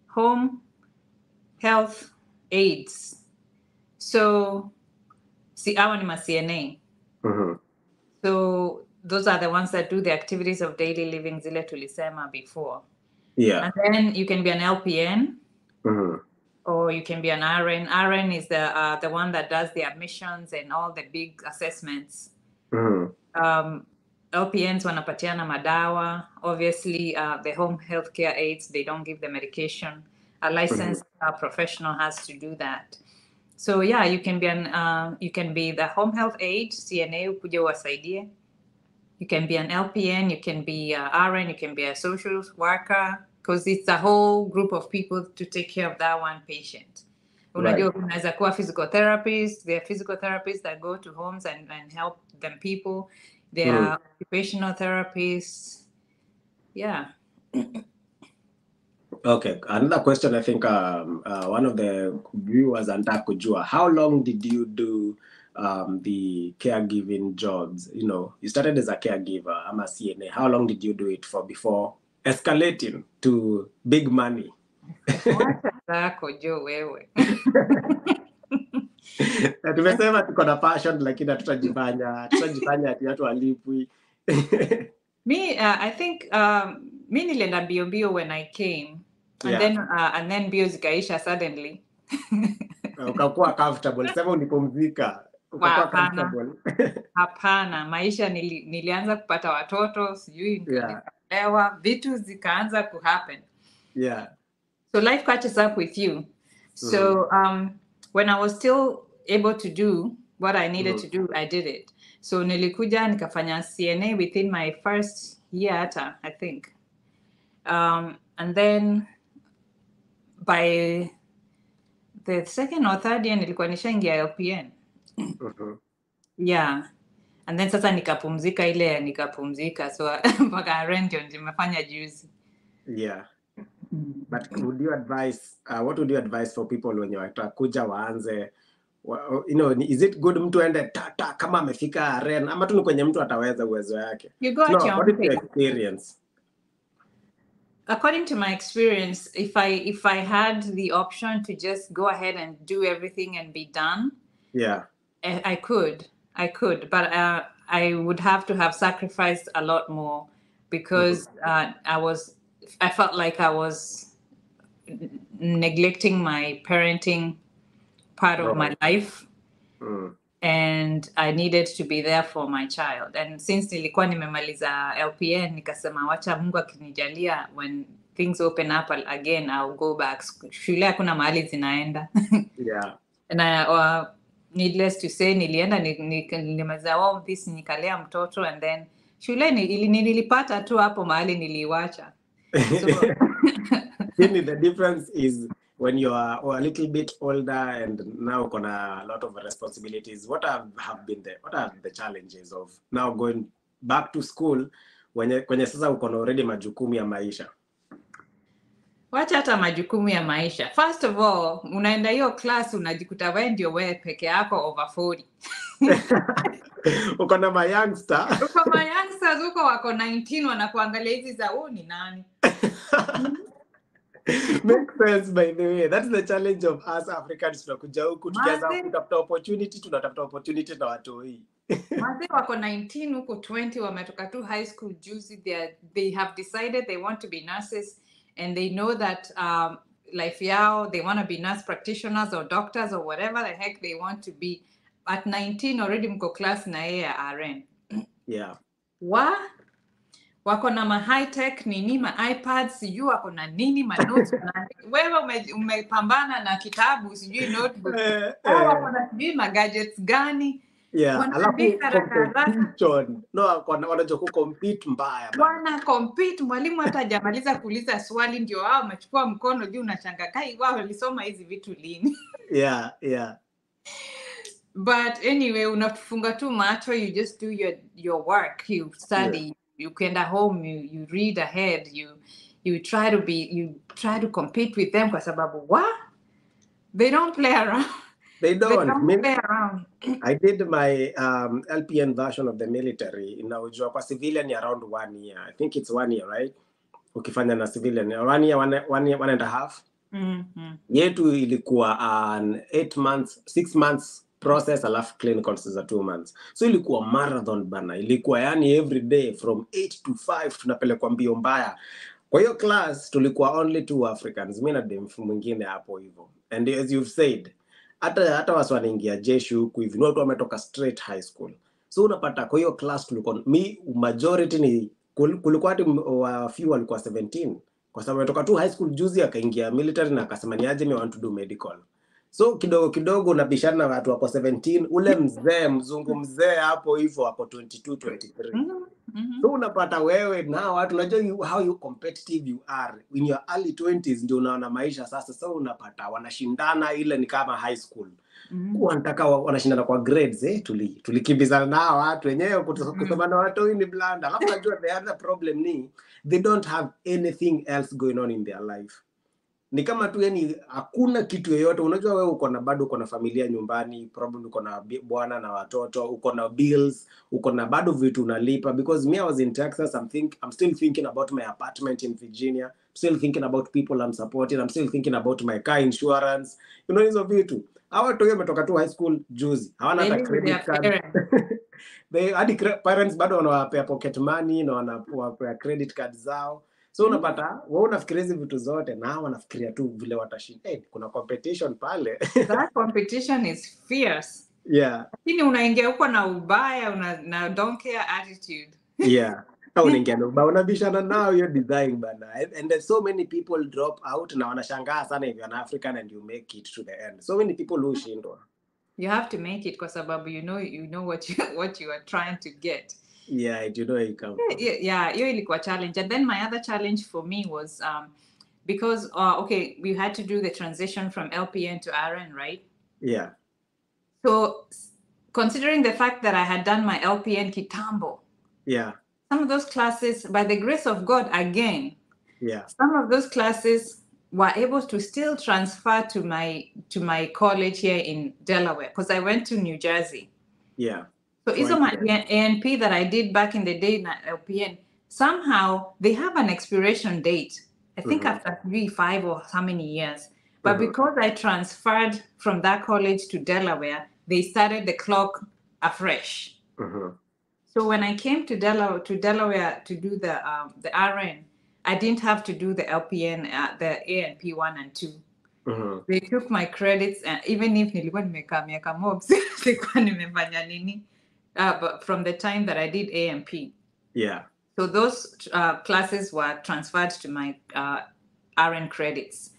home health aides. So, see, I want my CNA. So those are the ones that do the activities of daily living, zile tulisema before. Yeah. And then you can be an LPN, or you can be an RN. RN is the one that does the admissions and all the big assessments. LPNs wanapatiana madawa. Obviously, the home healthcare aides, they don't give the medication. A licensed professional has to do that. So yeah, you can be the home health aide, CNA, ukuje wasaidie. You can be an LPN, you can be a RN, you can be a social worker, because it's a whole group of people to take care of that one patient. Unajua kunaweza kuwa physical therapists. There are physical therapists that go to homes and help them people. There are occupational therapists. Yeah. Okay. Another question, I think one of the viewers anataka kujua, how long did you do the caregiving jobs? You started as a caregiver. I'm a CNA. How long did you do it for before escalating to big money? Zako jo wewe. Tumesema tuko na passion, lakini tutajifanya ati watu walipwi. Me, I think mi nilienda mbio when I came, and then mbio zikaisha suddenly. Ukakuwa comfortable. Sema ulipumzika. Ukakuwa comfortable. Hapana, maisha nilianza kupata watoto, sijui nikaelewa, vitu zikaanza kuhappen. Yeah. So life catches up with you. So when I was still able to do what I needed to do, I did it. So nilikuja nikafanya CNA within my first year, I think. And then by the second or third year nilikuwa nishaingia LPN. Yeah. And then sasa nikapumzika. So mpaka RN ndio nimefanya juzi. Yeah. But would you advise, what would you advise for people when you kuja waanze, is it good mtu ende kama amefika RN, ama tu ni kwenye mtu ataweza uwezo yake? You go at your own experience. According to my experience, if I had the option to just go ahead and do everything and be done, yeah, I could, but I would have to have sacrificed a lot more, because I felt like I was neglecting my parenting part of my life. And I needed to be there for my child. And since nilikuwa nimemaliza LPN, nikasema wacha Mungu akinijalia, when things open up again, I'll go back. Shule hakuna mahali zinaenda. Yeah. And needless to say, nilienda nilimaliza all this, nikalea mtoto, and then shule nilipata tu hapo mahali niliwacha. So the difference is when you are a little bit older and now a lot of responsibilities, what are the challenges of now going back to school when sasa uko already majukumu ya maisha? Wacha hata majukumu ya maisha. First of all, unaenda hiyo class unajikuta wewe ndio wewe peke yako over 40. Uko na youngster. Uko ma youngsters huko wako 19 wanakuangalia hizi za ni nani? Makes sense, by the way. That's the challenge of us Africans. Tunakuja huku tukianza kutafuta opportunity, tunatafuta opportunity na watu hii. Wazee wako 19 huko 20 wametoka tu high school juzi. They have decided they want to be nurses and they know that life yao, they want to be nurse practitioners or doctors or whatever the heck they want to be. At 19 already mko class na yeye ya RN. Yeah. Wako na ma high tech nini, ma iPads, sijui wako na nini, ma notes. Wewe umepambana na kitabu, sijui notebook. Wako na sijui ma gadgets gani. Yeah, alafu competition. No, wanajua kucompete mbaya. Wana compete, mwalimu hata hajamaliza kuuliza swali ndio wao wamechukua mkono juu unashangaa kai wao walisoma hizi vitu lini. Yeah. But anyway, unafunga tu macho, you just do your work, you study, yeah. You kenda home, you read ahead, you try to compete with them kwa sababu they don't play around. They don't play around. I did my LPN version of the military. Inaujua kwa civilian ni around 1 year. I think it's 1 year, right? Ukifanya na civilian 1 year, one and a half. Yetu ilikuwa 6 months process, alafu clinicals za 2 months. So ilikuwa marathon bana. Ilikuwa yani every day from 8 to 5 tunapelekwa mbio mbaya. Kwa hiyo class tulikuwa only 2 Africans. Mimi na dem mwingine hapo hivyo. And as you've said, hata watu wanaingia jeshi huku hivi, watu wametoka straight high school. So unapata kwa hiyo class tulikuwa majority ni kulikuwa hadi few walikuwa 17 kwa sababu ametoka tu high school juzi akaingia military na akasema niaje me want to do medical. So kidogo unabishana na watu wako 17, ule mzungu mzee hapo hivyo wako 22 23. So unapata wewe na watu unajua how you competitive you are in your early 20s, ndio unaona maisha sasa. So unapata wanashindana ile ni kama high school. Wanataka wanashindana kwa grades tulikimbizana na watu wenyewe kusoma na watu ni blanda. Alafu unajua the other problem ni they don't have anything else going on in their life. Ni kama tu yani hakuna kitu yoyote. Unajua wewe bado uko na familia nyumbani, probably uko na bwana na watoto, uko na bills, uko na bado vitu unalipa. Because me, I was in Texas, I'm still thinking about my apartment in Virginia. I'm still thinking about people I'm supporting. I'm still thinking about my car insurance. You know hizo vitu. Hawa tu wametoka tu high school juzi. Hawana hata credit card. Hadi parents bado wanawapea pocket money na wanawapea credit card zao. So unapata wewe unafikiria hizo vitu zote na wanafikiria tu vile watashinda. Kuna competition pale. That competition is fierce. Yeah. Lakini unaingia huko na ubaya na don't care attitude. Yeah. Unaingia na ubaya unabishana nao your design bana. And there's so many people drop out na wanashangaa sana if you're an African and you make it to the end. So many people who shindwa. You have to make it kwa sababu you know what you are trying to get. Yeah, you know it comes. Yeah, hiyo ilikuwa challenge. And then my other challenge for me was because we had to do the transition from LPN to RN, right? Yeah. So considering the fact that I had done my LPN kitambo. Yeah. Some of those classes, by the grace of God again. Yeah. Some of those classes were able to still transfer to my college here in Delaware because I went to New Jersey. Yeah. So hizo my ANP that I did back in the day na LPN, somehow they have an expiration date. I think after 5 or how many years. But because I transferred from that college to Delaware, they started the clock afresh. So when I came to Delaware to do the RN, I didn't have to do the LPN, the ANP 1 and 2. They took my credits, and even if nilikuwa nimekaa miaka mob, sikuwa nimefanya nini. But from the time that I did AMP. Yeah. So those classes were transferred to my RN credits.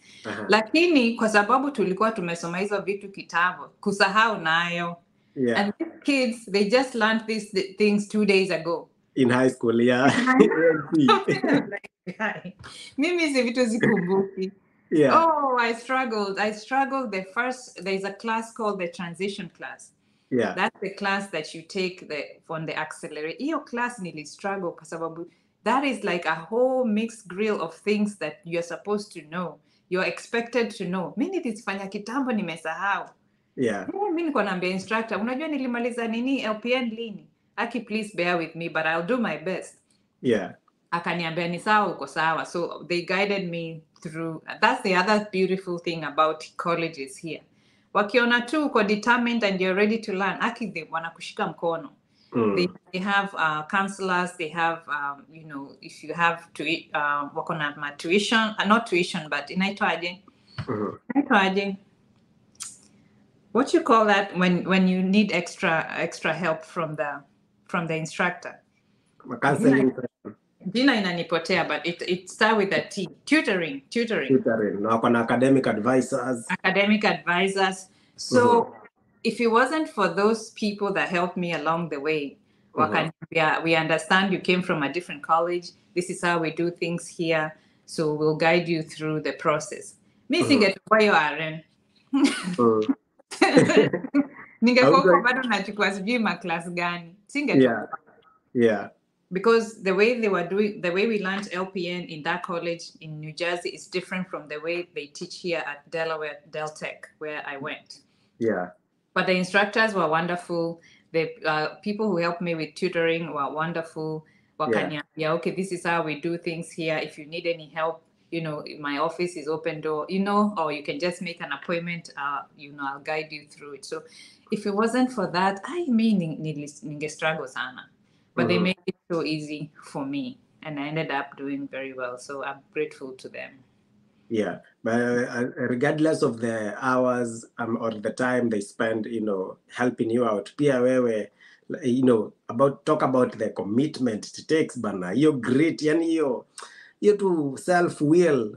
Lakini kwa sababu tulikuwa tumesoma hizo vitu kitambo, kusahau nayo. Yeah. And these kids, they just learned these things 2 days ago. In high school, yeah. Mimi hizi vitu zikumbuki. Yeah. Oh, I struggled. There's a class called the transition class. Yeah. That's the class that you take on the accelerator. Hiyo class nili struggle kwa sababu that is like a whole mixed grill of things that you're supposed to know, you're expected to know. Mi nilifanya kitambo nimesahau. Yeah. Mi niko naambia instructor, unajua nilimaliza nini LPN lini? Aki, please bear with me, but I'll do my best. Yeah. Akaniambia ni sawa, uko sawa. So they guided me through. That's the other beautiful thing about colleges here. Wakiona tu uko determined and you're ready to learn, aki wanakushika mkono. They have counselors, they have, you know, if you have to work on a tuition, not tuition, but inaitwaje? Inaitwaje? What you call that when you need extra help from the instructor? Counseling. Jina inanipotea, but it starts with a T. Tutoring. No, kuna academic advisors. So if it wasn't for those people that helped me along the way, we understand you came from a different college. This is how we do things here. So we'll guide you through the process. Mi singetukua hiyo RN. Ningekuwa bado nachukua sijui maclass gani. Singetukua. Yeah. Because the way we learned LPN in that college in New Jersey is different from the way they teach here at Delaware, Deltech, where I went. Yeah. But the instructors were wonderful. The people who helped me with tutoring were wonderful. Okay, this is how we do things here. If you need any help, you know, my office is open door, you know, or you can just make an appointment, you know, I'll guide you through it. So if it wasn't for that, I mean, ninge struggle sana. But they made it so easy for me, and I ended up doing very well. So I'm grateful to them. Yeah, but regardless of the hours or the time they spend, you know, helping you out, pia wewe, you know, talk about the commitment it takes, bana. Your grit, yani yo to self-will,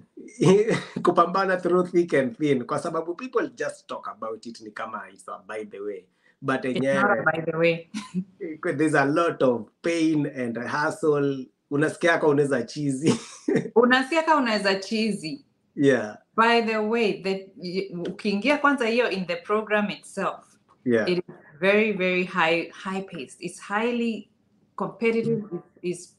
kupambana through thick and thin, kwa sababu people just talk about it ni kama it's a by the way. But it's not by the way. There's a lot of pain and hassle. Unasikia ka unaweza cheesy. Yeah. By the way, ukiingia kwanza hiyo in the program itself, yeah, it is very, very high paced. It's highly competitive. It's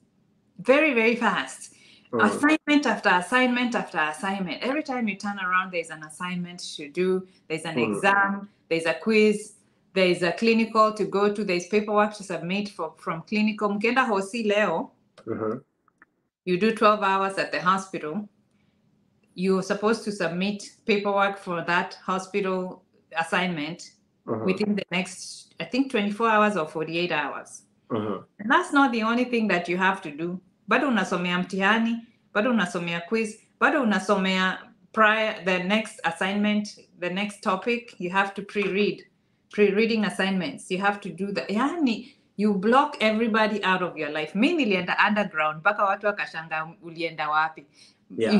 very, very fast. Assignment after assignment after assignment. Every time you turn around, there's an assignment to do. There's an exam. There's a quiz. There's a clinical to go to. There's paperwork to submit from clinical. Mkenda hosi leo. You do 12 hours at the hospital. You're supposed to submit paperwork for that hospital assignment within the next, I think, 24 hours or 48 hours. And that's not the only thing that you have to do. Bado unasomea mtihani, bado unasomea quiz, bado unasomea the next assignment, the next topic, you have to pre-reading assignments. You have to do that. Yani, you block everybody out of your life. Mi nilienda underground, mpaka watu wakashanga ulienda wapi. Yeah.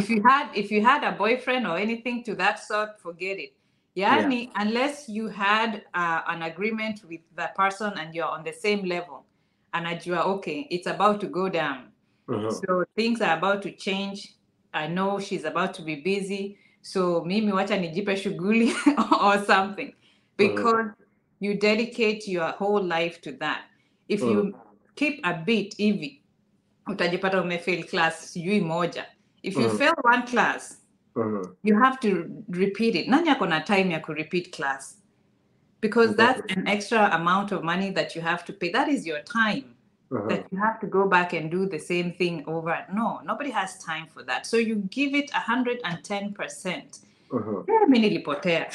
If you had a boyfriend or anything to that sort, forget it. Yani, unless you had an agreement with the person and you're on the same level, anajua, okay, it's about to go down. So things are about to change. I know she's about to be busy. So mimi wacha nijipe shughuli or something. Because you dedicate your whole life to that. If you keep a bit hivi, utajipata umefail class sijui moja. If you fail one class, you have to repeat it. Nani ako na time ya repeat class? Because that's an extra amount of money that you have to pay. That is your time that you have to go back and do the same thing over. No, nobody has time for that. So you give it 110%. Mimi nilipotea.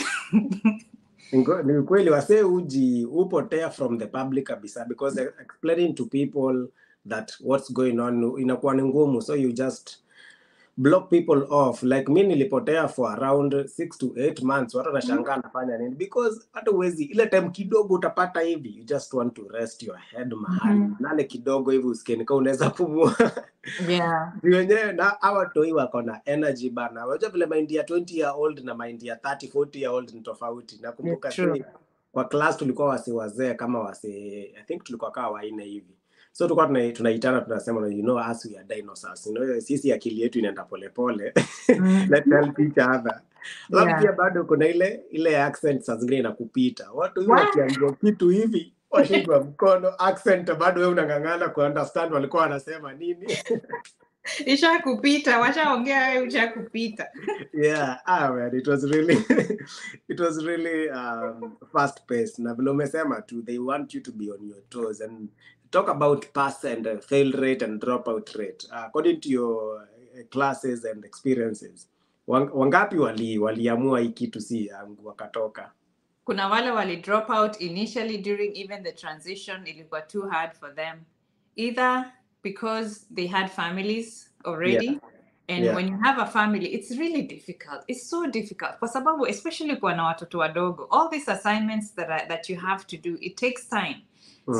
Ni kweli wase upotea from the public kabisa, because explaining to people that what's going on inakuwa ni ngumu, so you just block people off. Like me nilipotea for around 6 to 8 months. Watu wanashangaa nafanya nini, because hata uwezi ile time kidogo utapata hivi, you just want to rest your head mahali nale kidogo hivi usikie nika unaweza pumua. Yeah. Wenyewe na hawa toi wako na energy bana. Unajua vile mind ya 20 year old na mind ya 30 40 year old ni tofauti. Nakumbuka kwa class tulikuwa wazee kama I think tulikuwa kama waine hivi. So tulikuwa tunaitana tunasema, you know, as we are dinosaurs, you know, sisi akili yetu inaenda polepole. Let's help each other. Labda bado kuna ile accent saa zingine inakupita. Watu hiyo wakiambiwa kitu hivi washikwa mkono, accent bado wewe unang'ang'ana ku understand walikuwa wanasema nini. Ishakupita, washaongea wewe ushakupita. Yeah, man, it was really it was really fast paced. Na vile umesema too, they want you to be on your toes and talk about pass and fail rate and dropout rate. According to your classes and experiences, wangapi waliamua hii kitu si yangu wakatoka? Kuna wale wali drop out initially during even the transition, ilikuwa too hard for them, either because they had families already. Yeah. And Yeah. when you have a family, it's really difficult. It's so difficult. Kwa sababu, especially kwa na watoto wadogo, all these assignments that you have to do, it takes time.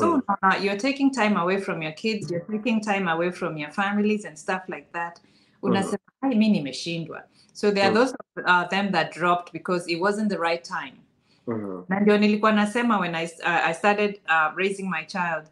So you're taking time away from your kids, you're taking time away from your families and stuff like that. Unasema, mimi nimeshindwa. So there are those of them that dropped because it wasn't the right time. Na ndio nilikuwa nasema when I started raising my child,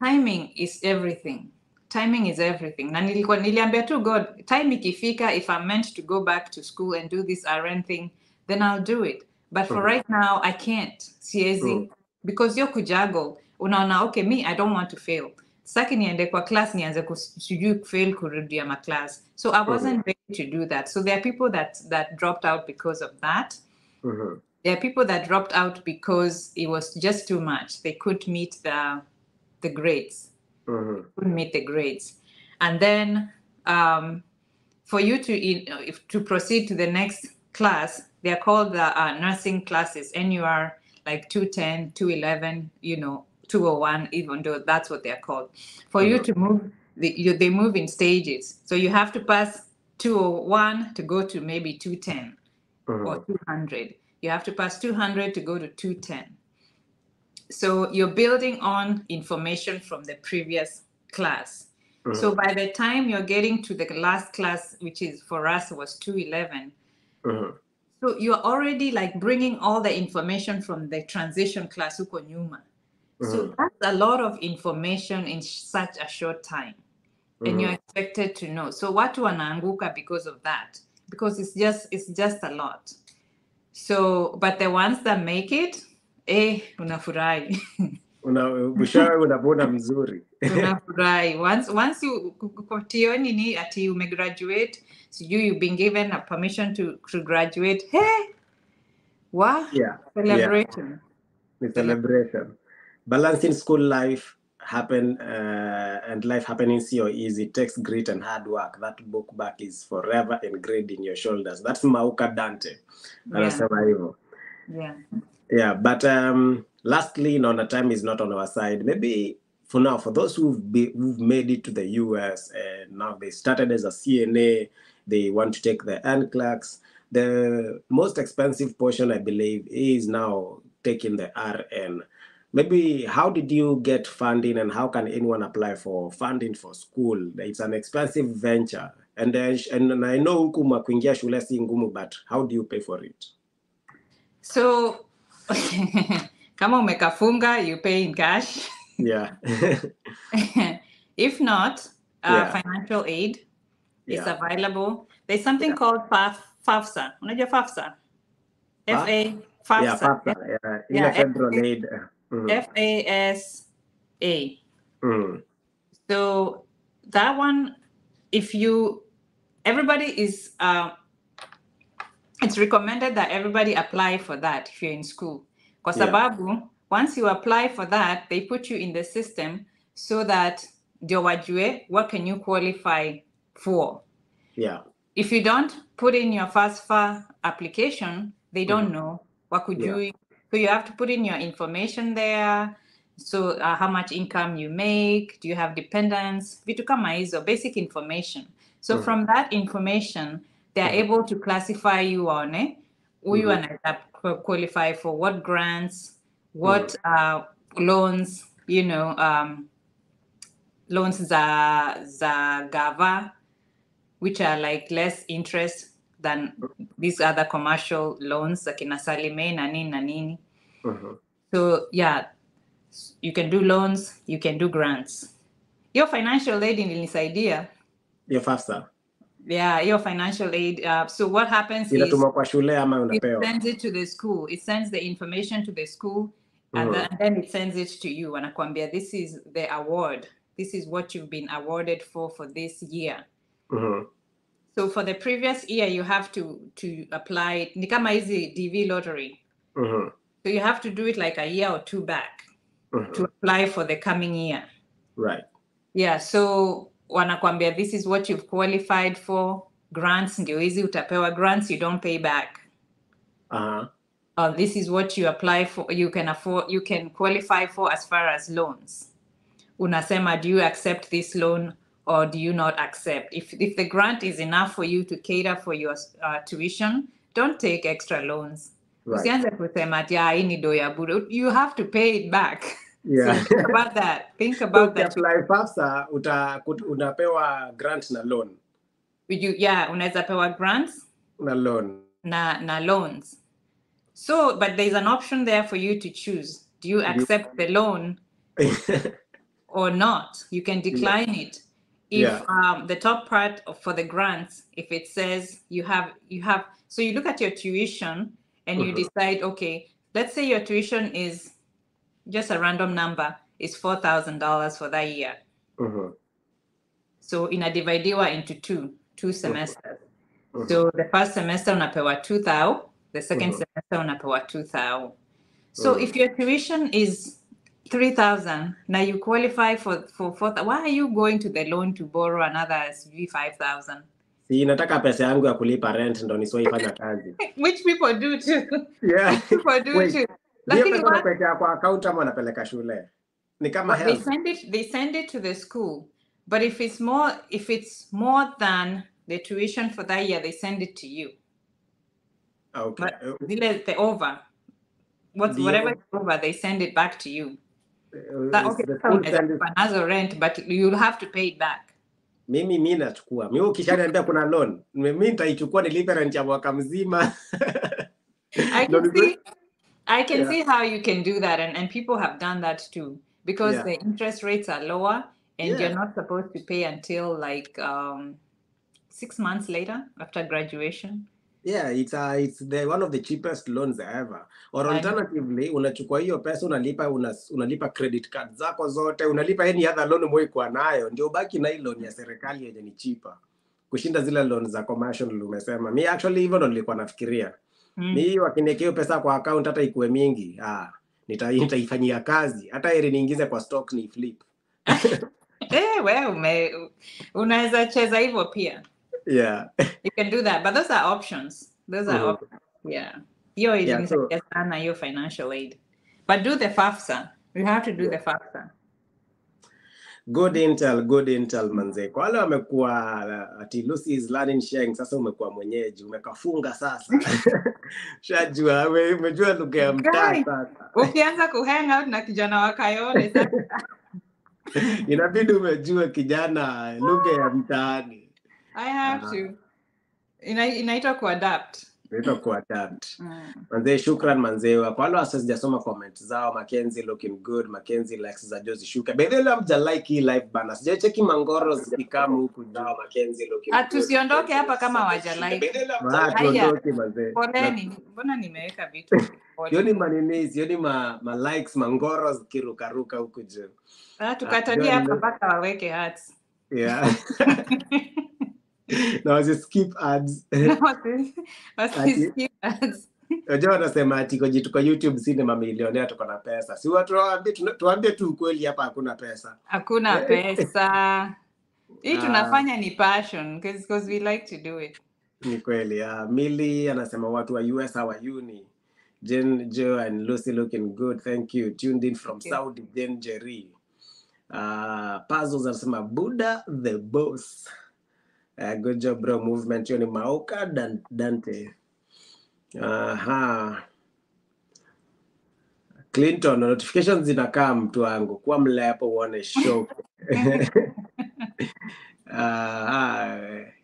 timing is everything. Timing is everything. Na niliambia tu God, time ikifika, if I'm meant to go back to school and do this RN thing, then I'll do it. But for right now, I can't. Siezi. Because yo kujuggle, unaona, okay, me, I don't want to fail. Saki niende kwa class nianze sijui fail kurudia ma class. So I wasn't ready to do that. So there are people that dropped out because of that. There are people that dropped out because it was just too much. They couldn't meet the grades. Couldn't meet the grades. And then for you to proceed to the next class, they're called the nursing classes, NUR, like 210, 211, 201, even though that's what they're called. For you to move, they move in stages. So you have to pass 201 to go to maybe 210 or 200. You have to pass 200 to go to 210. So you're building on information from the previous class. So by the time you're getting to the last class, which is for us was 211, so you're already like bringing all the information from the transition class uko nyuma. So that's a lot of information in such a short time. And you're expected to know. So watu wanaanguka because of that, because it's just a lot. So, but the ones that make it, unafurahi. Unabona mzuri. Unafurahi. Once you kutio nini ati you may graduate, so you've been given a permission to graduate. Hey, wow, celebration. The celebration. Balancing school life and life happening so easy. It takes grit and hard work. That book back is forever engraved in your shoulders. That's Mauka Dante. Yeah, but lastly, the time is not on our side. Maybe for now, for those who've made it to the US and now they started as a CNA, they want to take the NCLEX. The most expensive portion, I believe, is now taking the RN. Maybe how did you get funding and how can anyone apply for funding for school? It's an expensive venture. And I know huku kuingia shule si ngumu, but how do you pay for it? So, kama umekafunga, you pay in cash. Yeah. If not, financial aid is available. There's something called FAFSA. Unajua FAFSA? FAFSA. Yeah, FAFSA. Yeah, federal aid. FASA. So that one, everybody is, it's recommended that everybody apply for that if you're in school. Kwa sababu, once you apply for that, they put you in the system so that ndio wajue what can you qualify for. Yeah. If you don't put in your FAFSA application, they don't know what could you. So you have to put in your information there. So how much income you make, do you have dependents, vitu kama hizo, basic information. So from that information, they are able to classify you on huyu anaweza qualify for what grants, what loans, loans za gava, which are like less interest than these other commercial loans, akina Salime na nini. So yeah, you can do loans, you can do grants. Your financial aid ilinisaidia. Your FAFSA. Yeah, your financial aid. So what happens is kwa shule ama unapewa? It sends it to the school. It sends the information to the school. and then it sends it to you. Wanakuambia, this is the award. This is what you've been awarded for this year. So for the previous year, you have to apply. Ni kama hizi DV lottery. So you have to do it like a year or two back to apply for the coming year. Right. Yeah. So wanakuambia, this is what you've qualified for. Grants ndio hizi utapewa. Grants you don't pay back. This is what you apply for. You can afford. You can qualify for as far as loans. Unasema, do you accept this loan or do you not accept? If the grant is enough for you to cater for your tuition, don't take extra loans. Right. Usianze kusema ati hii ni do ya bure. You have to pay it back. Yeah. So think about that. Think about that. Apply FAFSA, unapewa grant na loan. Unaweza pewa grants na loan. Na loans. So, but there's an option there for you to choose. Do you accept the loan or not? You can decline it. If the top part for the grants, if it says you have, so you look at your tuition and you decide, okay, let's say your tuition is just a random number, is $4,000 for that year. So inadividiwa into two semesters. So the first semester unapewa 2,000, the second semester unapewa 2,000. So if your tuition is 3,000, now you qualify for 4,000. Why are you going to the loan to borrow another 5,000? Si nataka pesa yangu ya kulipa rent ndo nisioifanya kazi. Which people do too. Yeah. People do too. Lakini unapeleka kwa account ama unapeleka shule? Ni kama help. They send it to the school. But if it's more than the tuition for that year, they send it to you. Okay. But the over. Whatever is over, they send it back to you. Another rent, but you'll have to pay it back. Mimi nachukua. Mimi ukishaniambia kuna loan, mimi nitaichukua nilipe rent ya mwaka mzima. I can see how you can do that, and people have done that too, because the interest rates are lower and you're not supposed to pay until like 6 months later after graduation. Yeah, it's one of the cheapest loans ever. Or alternatively, unachukua hiyo pesa unalipa credit card zako zote, unalipa any other loan umekuwa nayo, ndio baki na loan ya serikali yenye ni cheaper kushinda zile loans za commercial umesema. Me actually even nilikuwa nafikiria. Mimi wakiniwekea pesa kwa account hata ikuwe mingi, nitaifanyia kazi. Hata ili niingize kwa stock ni flip. Wewe unaweza cheza hivyo pia. Yeah. You can do that, but those are options. Options. Yeah. Your financial aid. But do the FAFSA. You have to do the FAFSA. Good intel manze. Kwa wale wamekuwa ati Lucy is learning sharing, sasa umekuwa mwenyeji, umekafunga sasa. Shajua, umejua lugha ya mtaa sasa. Ukianza kuhang out na kijana wa Kayole sasa. Inabidi umejua kijana lugha ya mtaani. I have to. Inaitwa kuadapt. Manze, shukran manze. Kwa wale wasijasoma comment zao, Mackenzie looking good, Mackenzie likes za Jozi Shuka. Bedela mja like hii live bana. Sijacheki mangoro zikikamu huku jao, Mackenzie looking good. Tusiondoke hapa kama waja like. Tuondoke manze. Poleni, mbona nimeweka vitu? Sioni ma likes mangoro zikirukaruka huku jao. Tukatalia hapa mpaka waweke hearts. Yeah. Now just skip ads. Skip ads. Unajua wanasema ati kwa YouTube sisi ni mamilionea tuko na pesa. Si watu tuambie tu ukweli hapa hakuna pesa. Hakuna pesa. Hii tunafanya ni passion because we like to do it. Ni kweli. Millie anasema watu wa US hawayuni. Jen, Joe and Lucy looking good. Thank you. Tuned in from Saudi, Jen Jerry. Puzzles anasema Buddha the boss. Good job bro. Movement yoni Maoka Dante. Clinton, notifications zinakaa mtu wangu. Kwa mle hapo uone show.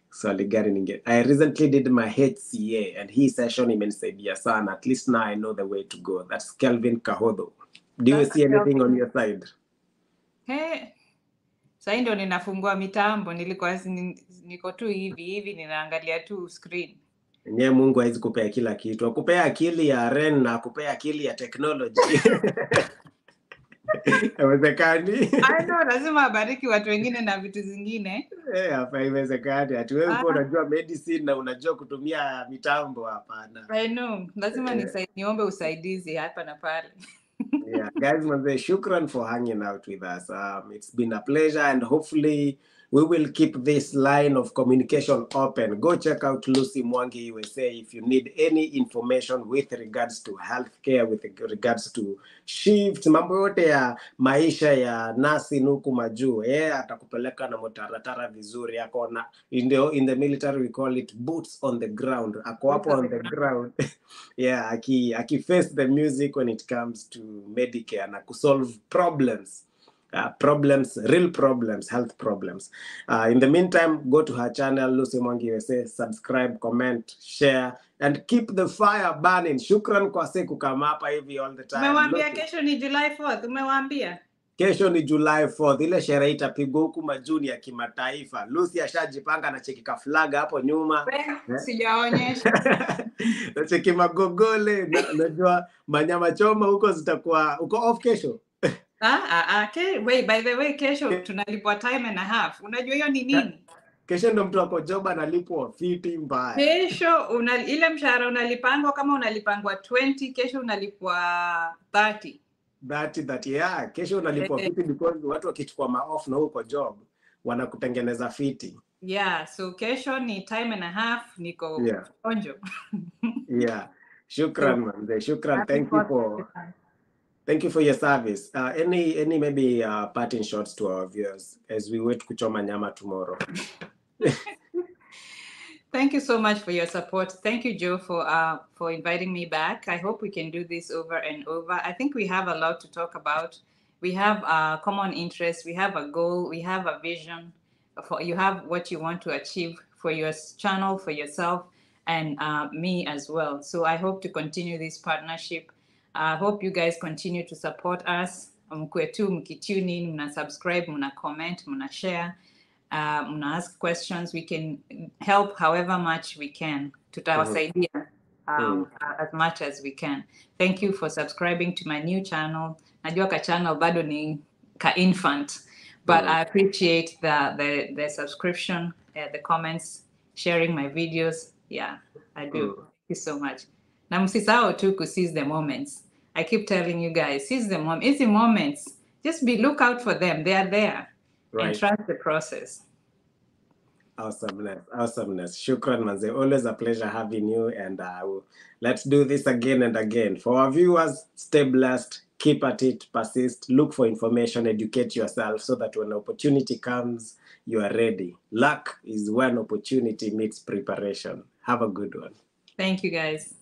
Swali gari ninge. I recently did my HCA and hii session imenisaidia sana. At least now I know the way to go. That's Kelvin Kahodho. Do you see anything on your side? Sasa ndio ninafungua mitambo, nilikuwa niko tu hivi ninaangalia tu screen. Nye Mungu hawezi kupea kila kitu. Akupea akili ya Ren na akupea akili ya technology. Haiwezekani. I know, lazima abariki watu wengine na vitu zingine. Hapa haiwezekani. Hatuwezi kuwa unajua medicine na unajua kutumia mitambo, hapana. I know. Lazima niombe usaidizi hapa na pale. Yeah, guys, manze, shukran for hanging out with us. It's been a pleasure, and hopefully we will keep this line of communication open. Go check out Lucy Mwangi USA if you need any information with regards to healthcare, with regards to shifts, mambo yote ya maisha ya nasi nuku Majuu. Atakupeleka na motaratara vizuri. Ako na in the military we call it boots on the ground. Ako hapo on the ground. Yeah, aki face the music when it comes to Medicare na kusolve problems. Real problems, health problems. In the meantime, go to her channel, Lucy Mwangi USA, subscribe, comment, share, and keep the fire burning. Shukran kwa siku kama hapa hivi all the time. Umewambia kesho ni July 4th, umewambia? Kesho ni July 4th. Ile sherehe itapigwa huku Majuu ya kimataifa. Lucy ashajipanga na cheki ka flag hapo nyuma. Sijaonyesha. Na cheki magogole, najua manyama choma huko zitakuwa uko off kesho. Wait, by the way, kesho tunalipwa time and a half. Unajua hiyo ni nini? Kesho ndo mtu wako job analipwa fiti mbaya. Kesho ile mshahara unalipangwa kama unalipangwa 20, kesho unalipwa 30. That yeah, kesho unalipwa fiti because watu wakichukua ma-off na huko job wanakutengeneza fiti. Yeah, so kesho ni time and a half, niko onjo. Yeah. Shukran, man. Shukran. Thank you for your service. Any maybe parting shots to our viewers as we wait kuchoma nyama tomorrow. Thank you so much for your support. Thank you, Joe, for inviting me back. I hope we can do this over and over. I think we have a lot to talk about. We have a common interest. We have a goal. We have a vision. You have what you want to achieve for your channel, for yourself, and me as well. So I hope to continue this partnership. I hope you guys continue to support us. Mkue tu mkitune in, mna subscribe, mna comment, mna share, mna ask questions. We can help however much we can. Tutawasaidia as much as we can. Thank you for subscribing to my new channel. Najua ka channel bado ni ka infant, but I appreciate the subscription, the comments, sharing my videos. Yeah, I do. Thank you so much. Na msisahau tu ku seize the moments. I keep telling you guys, seize the moments. Easy moments. Just look out for them. They are there. Right. And trust the process. Awesomeness. Shukran, manze. Always a pleasure having you. And let's do this again and again. For our viewers, stay blessed. Keep at it. Persist. Look for information. Educate yourself so that when opportunity comes, you are ready. Luck is when opportunity meets preparation. Have a good one. Thank you, guys.